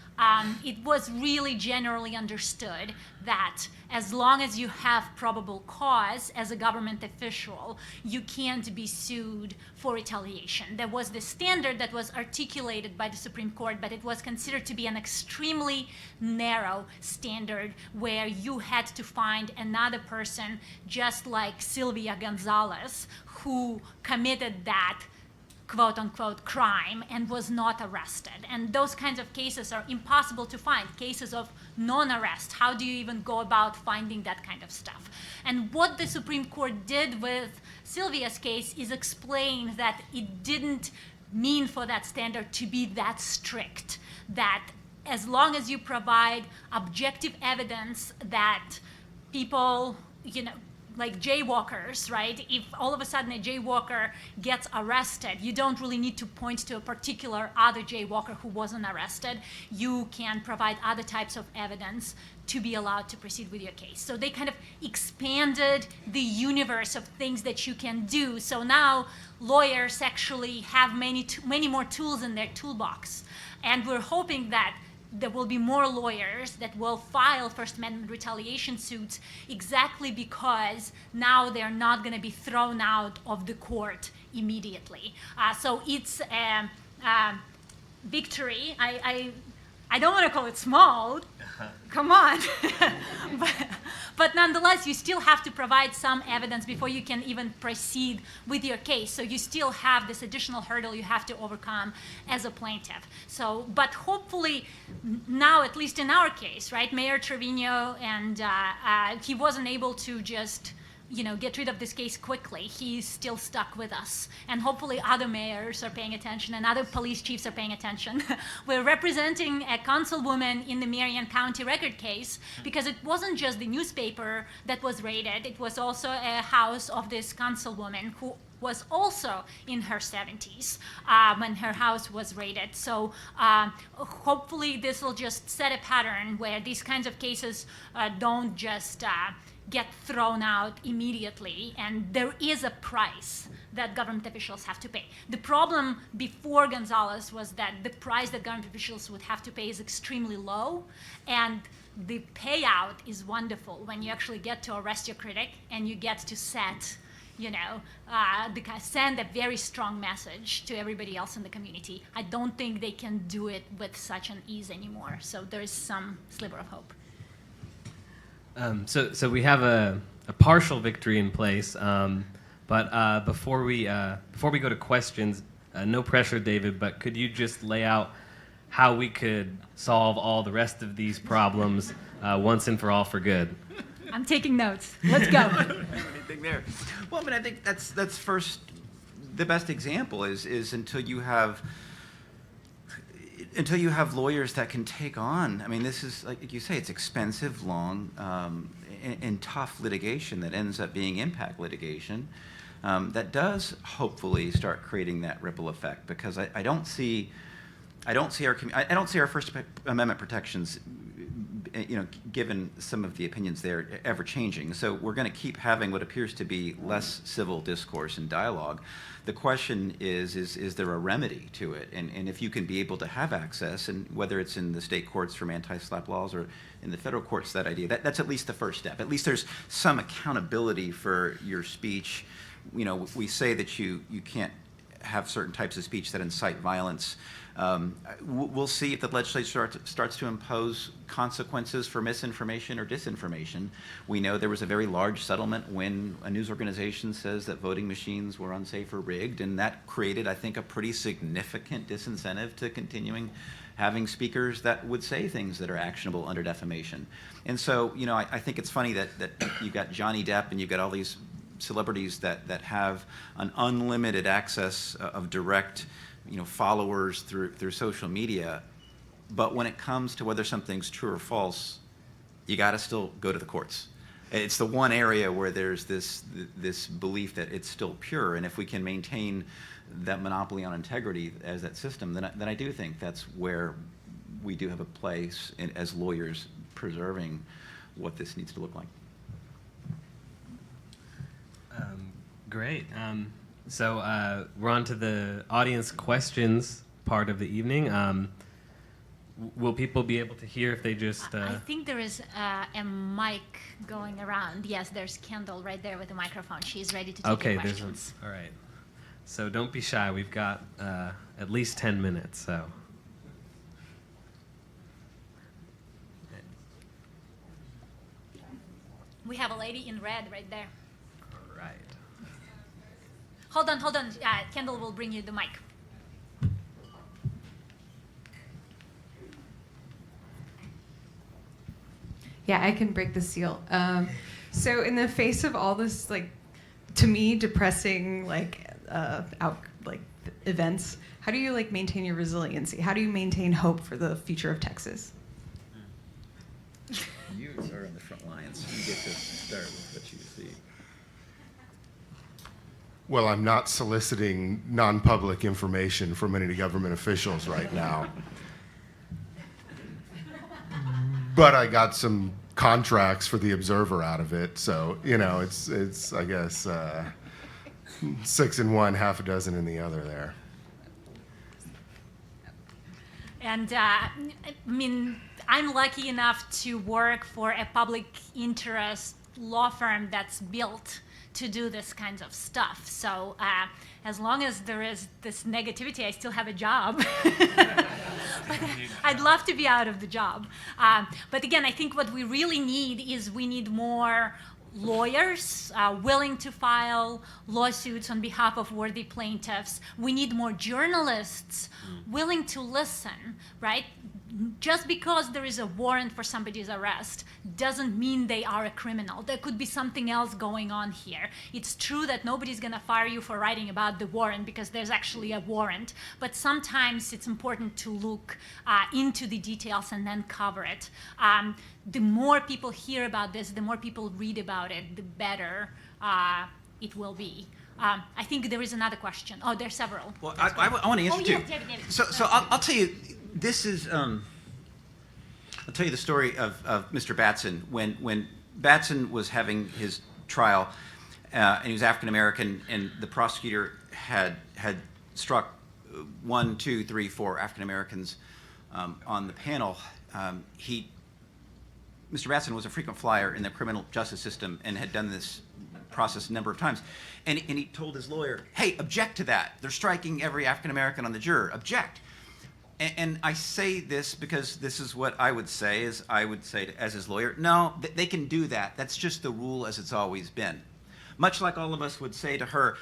it was really generally understood that as long as you have probable cause as a government official, you can't be sued for retaliation. There was this standard that was articulated by the Supreme Court, but it was considered to be an extremely narrow standard, where you had to find another person just like Sylvia Gonzalez, who committed that quote-unquote crime and was not arrested. And those kinds of cases are impossible to find, cases of non-arrest. How do you even go about finding that kind of stuff? And what the Supreme Court did with Sylvia's case is explain that it didn't mean for that standard to be that strict, that as long as you provide objective evidence that people, like jaywalkers, right? If all of a sudden a jaywalker gets arrested, you don't really need to point to a particular other jaywalker who wasn't arrested. You can provide other types of evidence to be allowed to proceed with your case. So they kind of expanded the universe of things that you can do. So now lawyers actually have many more tools in their toolbox. And we're hoping that there will be more lawyers that will file First Amendment retaliation suits, exactly because now they're not going to be thrown out of the court immediately. So it's a victory. I don't want to call it small. Come on. But nonetheless, you still have to provide some evidence before you can even proceed with your case. So you still have this additional hurdle you have to overcome as a plaintiff. So, but hopefully now, at least in our case, right, Mayor Trevino, and he wasn't able to just get rid of this case quickly. He's still stuck with us. And hopefully other mayors are paying attention and other police chiefs are paying attention. We're representing a councilwoman in the Marion County record case, because it wasn't just the newspaper that was raided. It was also a house of this councilwoman who was also in her 70s when her house was raided. So hopefully this will just set a pattern where these kinds of cases don't just get thrown out immediately, and there is a price that government officials have to pay. The problem before Gonzalez was that the price that government officials would have to pay is extremely low, and the payout is wonderful when you actually get to arrest your critic and you get to set, send a very strong message to everybody else in the community. I don't think they can do it with such an ease anymore. So there is some sliver of hope. So we have a partial victory in place, but before we go to questions, no pressure, David, but could you just lay out how we could solve all the rest of these problems once and for all for good? I'm taking notes. Let's go. Anything there? Well, I think that's first the best example is until you have lawyers that can take on. I mean, this is, like you say, it's expensive, long, and tough litigation that ends up being impact litigation. That does hopefully start creating that ripple effect, because I don't see our First Amendment protections, given some of the opinions there, ever changing. So we're going to keep having what appears to be less civil discourse and dialogue. The question is there a remedy to it? And if you can be able to have access, and whether it's in the state courts from anti-SLAPP laws or in the federal courts, that idea, that's at least the first step. At least there's some accountability for your speech. We say that you can't have certain types of speech that incite violence. We'll see if the legislature starts to impose consequences for misinformation or disinformation. We know there was a very large settlement when a news organization says that voting machines were unsafe or rigged, and that created, I think, a pretty significant disincentive to continuing having speakers that would say things that are actionable under defamation. And so, I think it's funny that you've got Johnny Depp and you've got all these celebrities that have an unlimited access of direct followers through social media, but when it comes to whether something's true or false, you got to still go to the courts. It's the one area where there's this belief that it's still pure, and if we can maintain that monopoly on integrity as that system, then I do think that's where we do have a place as lawyers preserving what this needs to look like. Great. So we're on to the audience questions part of the evening. Will people be able to hear if they just... I think there is a mic going around. Yes, there's Kendall right there with the microphone. She's ready to take your questions. All right. So don't be shy. We've got at least 10 minutes, so... We have a lady in red right there. All right. Hold on. Kendall will bring you the mic. Yeah, I can break the seal. So in the face of all this, to me, depressing, events, how do you, maintain your resiliency? How do you maintain hope for the future of Texas? You are on the front lines. You get to start with what you see. Well, I'm not soliciting non-public information from any government officials right now. But I got some contracts for the Observer out of it, so, it's I guess, 6 in one, half a dozen in the other there. And I'm lucky enough to work for a public interest law firm that's built to do this kinds of stuff. So as long as there is this negativity, I still have a job. But I'd love to be out of the job. But again, I think what we really need is we need more lawyers willing to file lawsuits on behalf of worthy plaintiffs. We need more journalists willing to listen, right? Just because there is a warrant for somebody's arrest doesn't mean they are a criminal. There could be something else going on here. It's true that nobody's going to fire you for writing about the warrant because there's actually a warrant, but sometimes it's important to look into the details and then cover it. The more people hear about this, the more people read about it, the better it will be. I think there is another question. Oh, there's several. Well, I want to answer too. Yeah, David. So I'll tell you, this is, I'll tell you the story of Mr. Batson. When Batson was having his trial, and he was African American, and the prosecutor had struck 1, 2, 3, 4 African Americans on the panel, Mr. Batson was a frequent flyer in the criminal justice system and had done this process a number of times. And he told his lawyer, hey, object to that. They're striking every African American on the juror. Object. And I say this because this is what I would say, as his lawyer, no, they can do that. That's just the rule as it's always been. Much like all of us would say to her,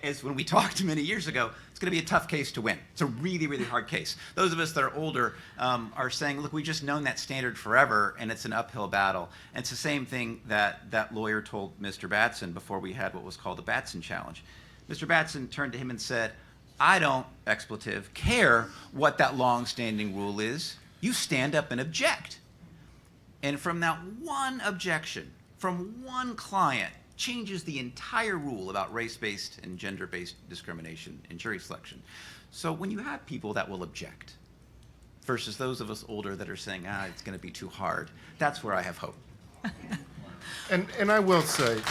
as when we talked many years ago, it's going to be a tough case to win. It's a really, really hard case. Those of us that are older are saying, look, we've just known that standard forever, and it's an uphill battle. And it's the same thing that lawyer told Mr. Batson before we had what was called the Batson Challenge. Mr. Batson turned to him and said, I don't, expletive, care what that long-standing rule is. You stand up and object. And from that one objection, from one client, changes the entire rule about race-based and gender-based discrimination in jury selection. So when you have people that will object versus those of us older that are saying, it's going to be too hard, that's where I have hope. And I will say,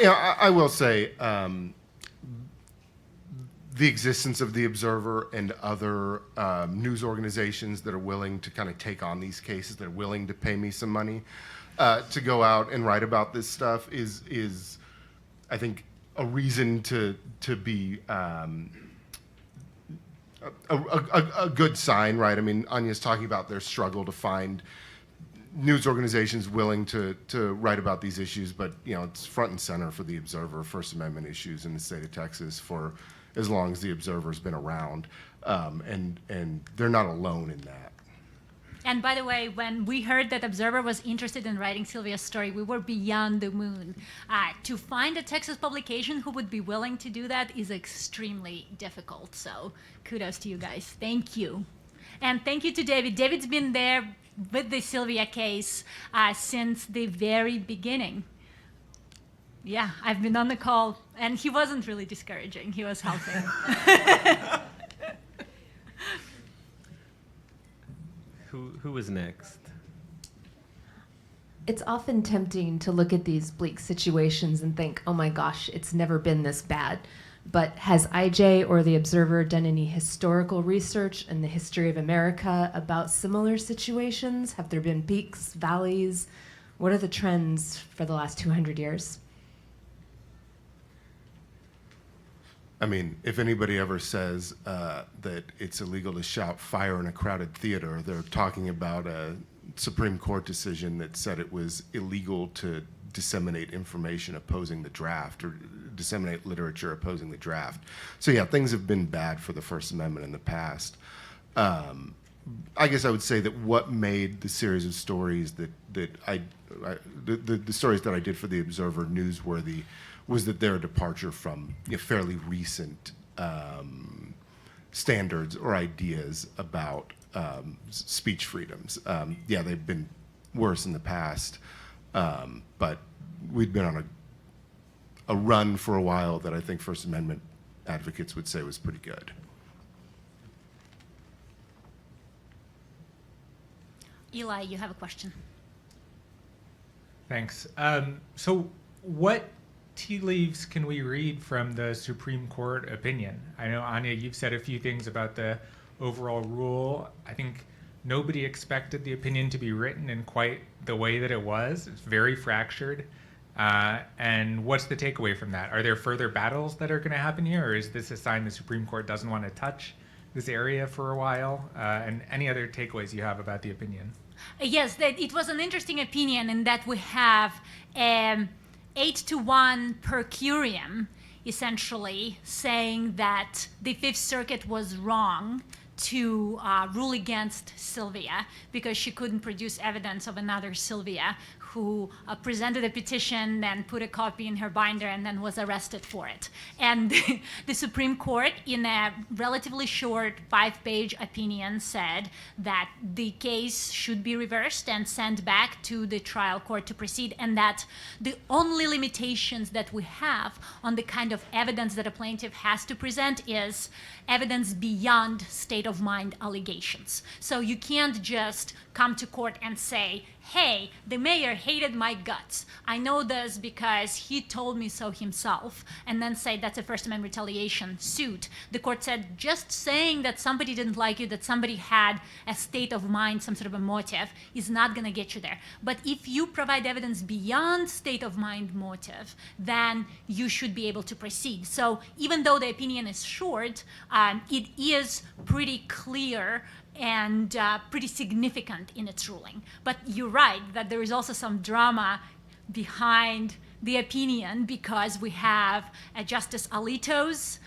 I will say, the existence of The Observer and other news organizations that are willing to kind of take on these cases, that are willing to pay me some money to go out and write about this stuff is I think, a reason to be a good sign, right? I mean, Anya's talking about their struggle to find news organizations willing to write about these issues, but it's front and center for The Observer, First Amendment issues in the state of Texas for as long as The Observer's been around, and they're not alone in that. And by the way, when we heard that Observer was interested in writing Sylvia's story, we were beyond the moon. To find a Texas publication who would be willing to do that is extremely difficult. So kudos to you guys. Thank you. And thank you to David. David's been there with the Sylvia case since the very beginning. Yeah, I've been on the call, and he wasn't really discouraging. He was helping. Who was next? It's often tempting to look at these bleak situations and think, oh my gosh, it's never been this bad. But has IJ or The Observer done any historical research in the history of America about similar situations? Have there been peaks, valleys? What are the trends for the last 200 years? I mean, if anybody ever says that it's illegal to shout fire in a crowded theater, they're talking about a Supreme Court decision that said it was illegal to disseminate information opposing the draft or disseminate literature opposing the draft. So yeah, things have been bad for the First Amendment in the past. I guess I would say that what made the series of stories the stories that I did for The Observer newsworthy was that they're a departure from fairly recent standards or ideas about speech freedoms. Yeah, they've been worse in the past, but we'd been on a run for a while that I think First Amendment advocates would say was pretty good. Eli, you have a question. Thanks. So what tea leaves can we read from the Supreme Court opinion? I know, Anya, you've said a few things about the overall rule. I think nobody expected the opinion to be written in quite the way that it was. It's very fractured. And what's the takeaway from that? Are there further battles that are going to happen here, or is this a sign the Supreme Court doesn't want to touch this area for a while? And any other takeaways you have about the opinion? Yes, it was an interesting opinion in that we have 8-1 per curiam, essentially saying that the Fifth Circuit was wrong to rule against Sylvia because she couldn't produce evidence of another Sylvia who presented a petition, then put a copy in her binder, and then was arrested for it. And the Supreme Court, in a relatively short 5-page opinion, said that the case should be reversed and sent back to the trial court to proceed, and that the only limitations that we have on the kind of evidence that a plaintiff has to present is evidence beyond state of mind allegations. So you can't just come to court and say, hey, the mayor hated my guts. I know this because he told me so himself, and then say that's a First Amendment retaliation suit. The court said just saying that somebody didn't like you, that somebody had a state of mind, some sort of a motive, is not going to get you there. But if you provide evidence beyond state of mind motive, then you should be able to proceed. So even though the opinion is short, it is pretty clear and pretty significant in its ruling. But you're right that there is also some drama behind the opinion because we have Justice Alito's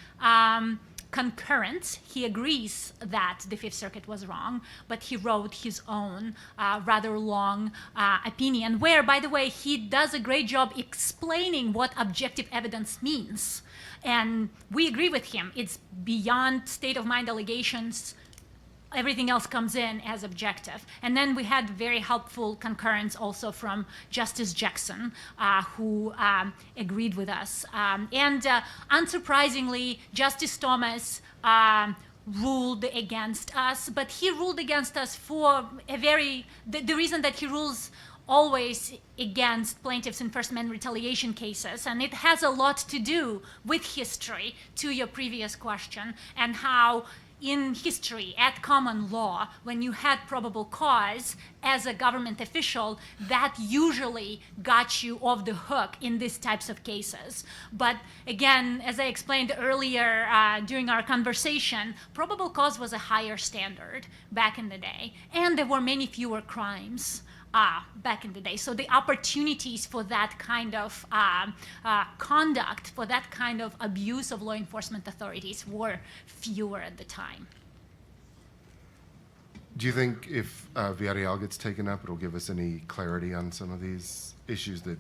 concurrence. He agrees that the Fifth Circuit was wrong, but he wrote his own rather long opinion, where, by the way, he does a great job explaining what objective evidence means. And we agree with him. It's beyond state of mind allegations. Everything else comes in as objective. And then we had very helpful concurrence also from Justice Jackson, who agreed with us. And unsurprisingly, Justice Thomas ruled against us, but he ruled against us for the reason that he rules always against plaintiffs in First Amendment retaliation cases. And it has a lot to do with history, to your previous question, and how in history, at common law, when you had probable cause as a government official, that usually got you off the hook in these types of cases. But again, as I explained earlier during our conversation, probable cause was a higher standard back in the day, and there were many fewer crimes back in the day. So the opportunities for that kind of conduct, for that kind of abuse of law enforcement authorities were fewer at the time. Do you think if Villarreal gets taken up, it'll give us any clarity on some of these issues that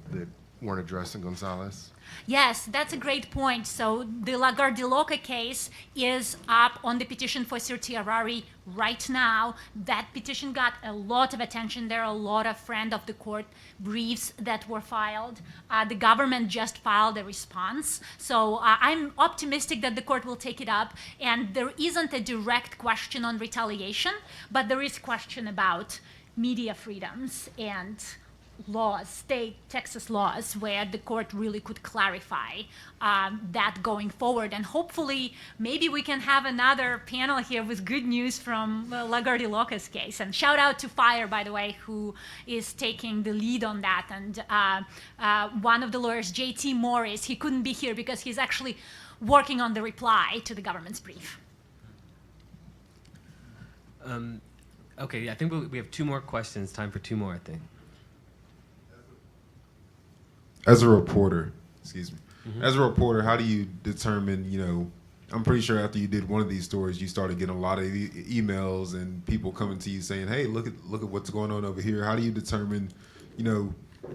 weren't addressed in Gonzalez? Yes, that's a great point. So the Lagarde-Loca case is up on the petition for certiorari right now. That petition got a lot of attention. There are a lot of friend of the court briefs that were filed. The government just filed a response. So I'm optimistic that the court will take it up. And there isn't a direct question on retaliation, but there is question about media freedoms and laws, state Texas laws, where the court really could clarify that going forward. And hopefully, maybe we can have another panel here with good news from Lagarde-Loca's case. And shout out to FIRE, by the way, who is taking the lead on that. And one of the lawyers, J.T. Morris, he couldn't be here because he's actually working on the reply to the government's brief. Okay, I think we have two more questions. Time for two more, I think. As a reporter, as a reporter, how do you determine, I'm pretty sure after you did one of these stories, you started getting a lot of emails and people coming to you saying, hey, look at what's going on over here. How do you determine,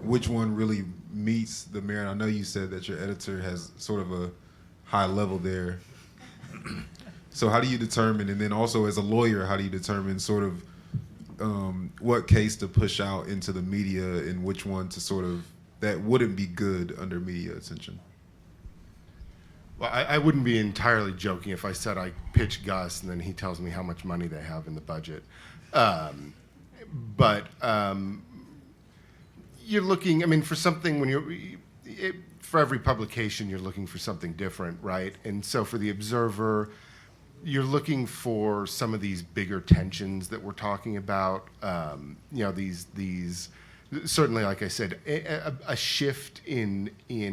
which one really meets the merit? I know you said that your editor has sort of a high level there. So how do you determine, and then also as a lawyer, how do you determine sort of what case to push out into the media and which one to sort of that wouldn't be good under media attention? Well, I wouldn't be entirely joking if I said I pitch Gus and then he tells me how much money they have in the budget. But you're looking, for something for every publication, you're looking for something different, right? And so for the Observer, you're looking for some of these bigger tensions that we're talking about, these certainly, like I said, a shift in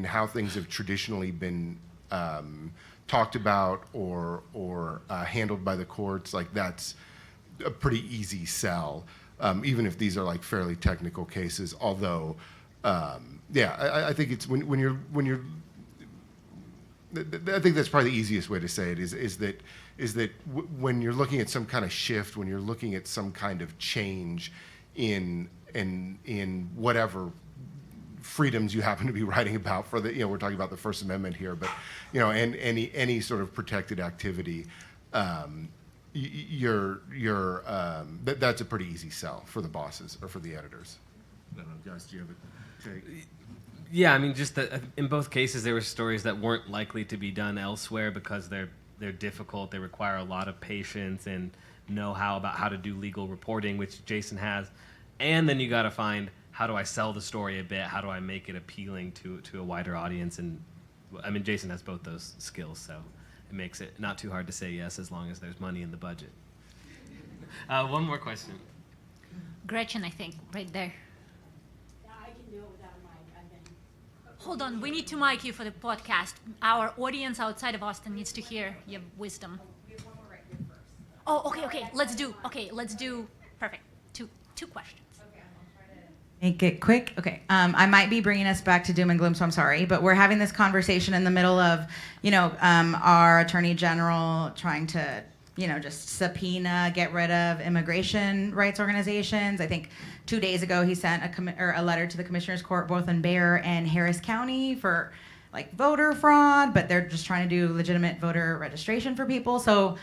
how things have traditionally been talked about or handled by the courts. Like that's a pretty easy sell, even if these are like fairly technical cases. Although, I think it's when you're I think that's probably the easiest way to say it is that when you're looking at some kind of shift, when you're looking at some kind of change in whatever freedoms you happen to be writing about for the, we're talking about the First Amendment here, but, and any sort of protected activity, that's a pretty easy sell for the bosses or for the editors. I don't know, Gus, do you have a take? Yeah, just that in both cases there were stories that weren't likely to be done elsewhere because they're difficult. They require a lot of patience and know-how about how to do legal reporting, which Jason has. And then you got to find, how do I sell the story a bit? How do I make it appealing to a wider audience? And Jason has both those skills, so it makes it not too hard to say yes as long as there's money in the budget. One more question. Gretchen, I think, right there. Yeah, I can do it without a mic. I've been. Hold on, we need to mic you for the podcast. Our audience outside of Austin needs to hear your wisdom. We have one more right here first. Oh, okay, let's do, perfect. Two questions. Okay, I'll try to Make it quick. Okay. I might be bringing us back to doom and gloom, so I'm sorry. But we're having this conversation in the middle of, our attorney general trying to, just subpoena, get rid of immigration rights organizations. I think 2 days ago he sent a letter to the commissioner's court, both in Bexar and Harris County, for voter fraud. But they're just trying to do legitimate voter registration for people. So.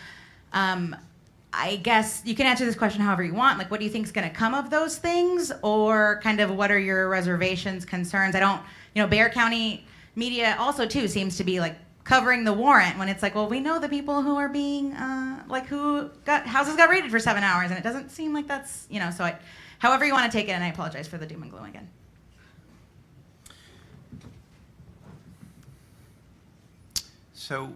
I guess you can answer this question however you want. What do you think is going to come of those things? Or kind of what are your reservations, concerns? Bexar County media also, too, seems to be, covering the warrant when it's well, we know the people who are being, houses got raided for 7 hours. And it doesn't seem like that's, however you want to take it. And I apologize for the doom and gloom again. So,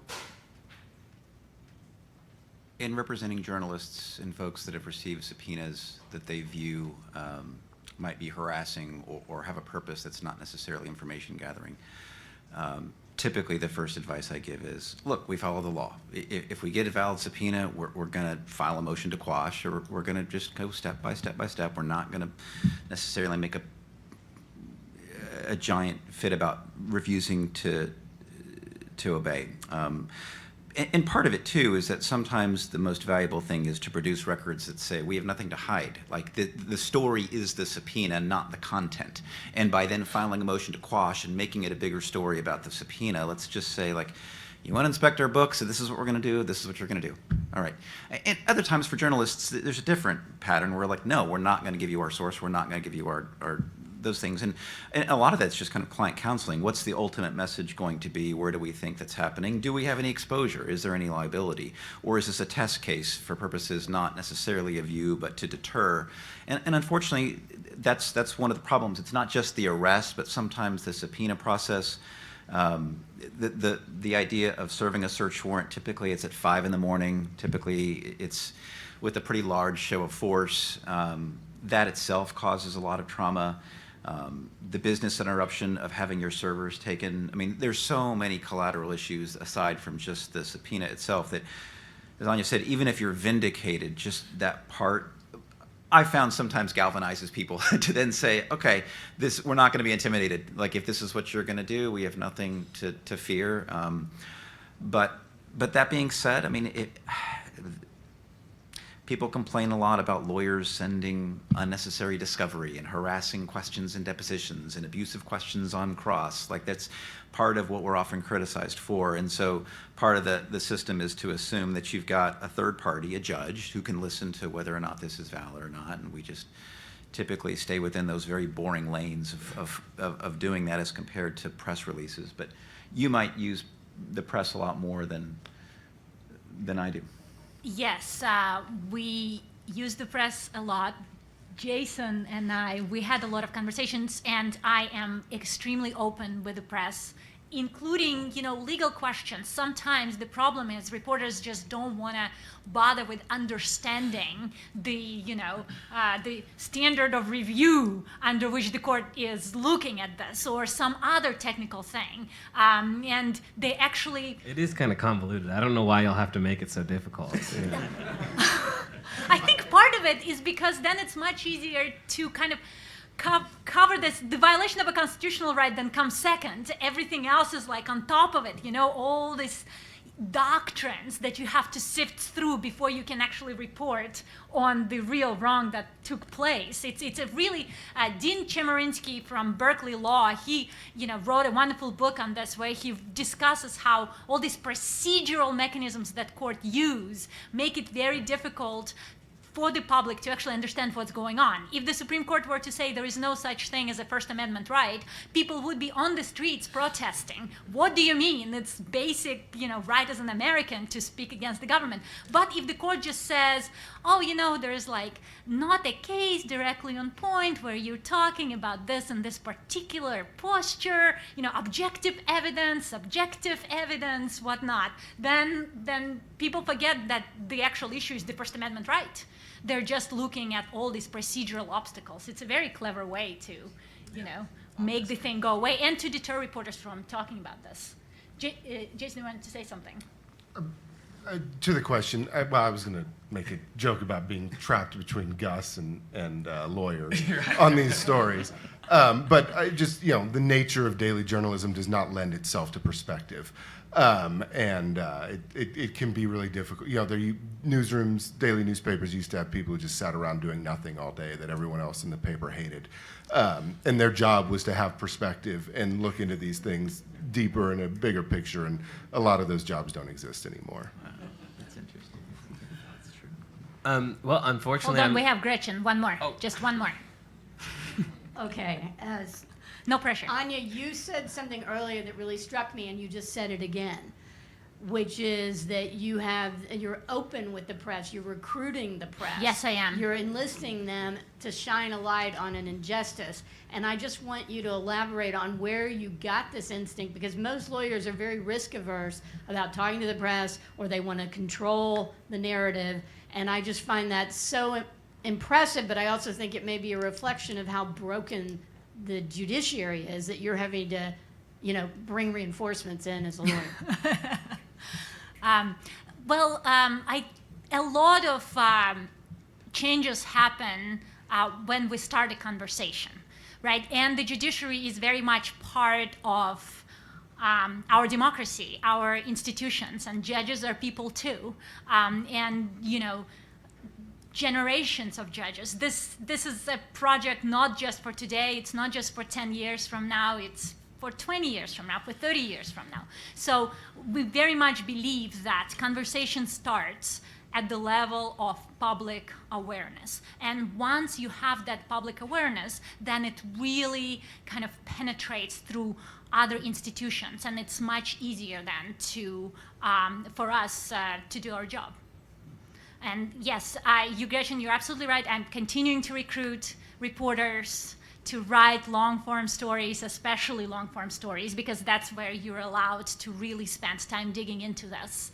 in representing journalists and folks that have received subpoenas that they view might be harassing or have a purpose that's not necessarily information gathering, typically the first advice I give is, look, we follow the law. If we get a valid subpoena, we're going to file a motion to quash, or we're going to just go step by step by step. We're not going to necessarily make a giant fit about refusing to obey. And part of it, too, is that sometimes the most valuable thing is to produce records that say we have nothing to hide. The story is the subpoena, not the content. And by then filing a motion to quash and making it a bigger story about the subpoena, let's just say, you want to inspect our books, so this is what we're going to do, this is what you're going to do. All right. And other times for journalists, there's a different pattern where no, we're not going to give you our source, we're not going to give you our those things. And a lot of that's just kind of client counseling. What's the ultimate message going to be? Where do we think that's happening? Do we have any exposure? Is there any liability? Or is this a test case for purposes not necessarily of you, but to deter? And unfortunately, that's one of the problems. It's not just the arrest, but sometimes the subpoena process. The idea of serving a search warrant, typically it's at 5 a.m. Typically it's with a pretty large show of force. That itself causes a lot of trauma. The business interruption of having your servers taken. There's so many collateral issues aside from just the subpoena itself that, as Anya said, even if you're vindicated, just that part, I found sometimes galvanizes people to then say, okay, we're not going to be intimidated. If this is what you're going to do, we have nothing to fear. But that being said, people complain a lot about lawyers sending unnecessary discovery and harassing questions and depositions and abusive questions on cross. That's part of what we're often criticized for. And so part of the system is to assume that you've got a third party, a judge, who can listen to whether or not this is valid or not. And we just typically stay within those very boring lanes of doing that as compared to press releases. But you might use the press a lot more than I do. Yes, we use the press a lot. Jason and I, we had a lot of conversations, and I am extremely open with the press, including, legal questions. Sometimes the problem is reporters just don't want to bother with understanding the, the standard of review under which the court is looking at this, or some other technical thing. And they actually... It is kind of convoluted. I don't know why y'all have to make it so difficult. I think part of it is because then it's much easier to kind of cover this. The violation of a constitutional right then comes second. Everything else is on top of it, all these doctrines that you have to sift through before you can actually report on the real wrong that took place. It's a really, Dean Chemerinsky from Berkeley Law, he wrote a wonderful book on this where he discusses how all these procedural mechanisms that courts use make it very difficult for the public to actually understand what's going on. If the Supreme Court were to say there is no such thing as a First Amendment right, people would be on the streets protesting. What do you mean? It's basic, right as an American to speak against the government. But if the court just says, oh, there's not a case directly on point where you're talking about this and this particular posture, objective evidence, subjective evidence, whatnot, then people forget that the actual issue is the First Amendment right. They're just looking at all these procedural obstacles. It's a very clever way to, make the thing go away and to deter reporters from talking about this. Jason, you wanted to say something? To the question, I was going to make a joke about being trapped between Gus and lawyers on these stories. But I just, the nature of daily journalism does not lend itself to perspective. It can be really difficult. Newsrooms, daily newspapers used to have people who just sat around doing nothing all day that everyone else in the paper hated. And their job was to have perspective and look into these things deeper in a bigger picture, and a lot of those jobs don't exist anymore. That's interesting. That's true. Well, unfortunately, Hold on, we have Gretchen. One more. Oh. Just one more. Okay. No pressure. Anya, you said something earlier that really struck me, and you just said it again, which is that you're open with the press. You're recruiting the press. Yes, I am. You're enlisting them to shine a light on an injustice. And I just want you to elaborate on where you got this instinct, because most lawyers are very risk averse about talking to the press, or they want to control the narrative. And I just find that so impressive, but I also think it may be a reflection of how broken the judiciary is, that you're having to, bring reinforcements in as a lawyer. A lot of changes happen when we start a conversation, right? And the judiciary is very much part of our democracy, our institutions, and judges are people too. Generations of judges. This is a project not just for today. It's not just for 10 years from now. It's for 20 years from now, for 30 years from now. So we very much believe that conversation starts at the level of public awareness. And once you have that public awareness, then it really kind of penetrates through other institutions, and it's much easier then for us to do our job. And yes, Gretchen, you're absolutely right. I'm continuing to recruit reporters to write long-form stories, especially long-form stories, because that's where you're allowed to really spend time digging into this,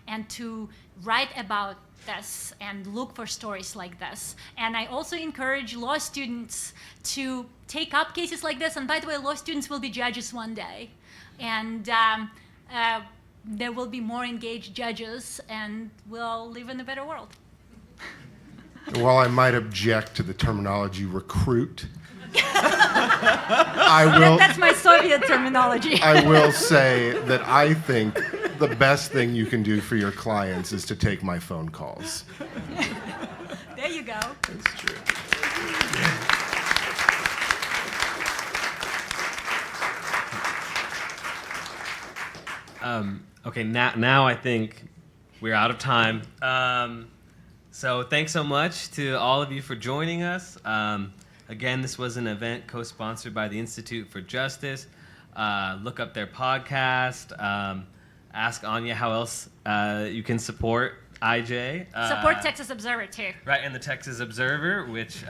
and to write about this and look for stories like this. And I also encourage law students to take up cases like this. And by the way, law students will be judges one day. And there will be more engaged judges, and we'll live in a better world. While I might object to the terminology recruit, that's my Soviet terminology. I will say that I think the best thing you can do for your clients is to take my phone calls. There you go. That's true. Okay, now I think we're out of time. So thanks so much to all of you for joining us. Again, this was an event co-sponsored by the Institute for Justice. Look up their podcast. Ask Anya how else you can support IJ. Support Texas Observer, too. Right, and the Texas Observer, which,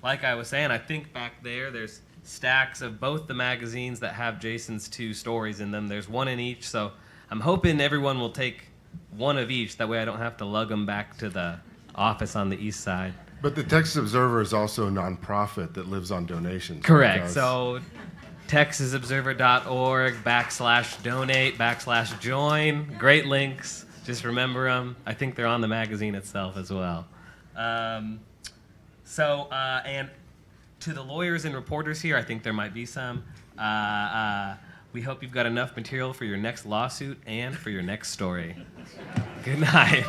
like I was saying, I think back there's stacks of both the magazines that have Jason's 2 stories in them. There's one in each, so I'm hoping everyone will take one of each. That way I don't have to lug them back to the office on the east side. But the Texas Observer is also a nonprofit that lives on donations. Correct. So texasobserver.org/donate/join. Great links. Just remember them. I think they're on the magazine itself as well. And to the lawyers and reporters here, I think there might be some. We hope you've got enough material for your next lawsuit and for your next story. Good night.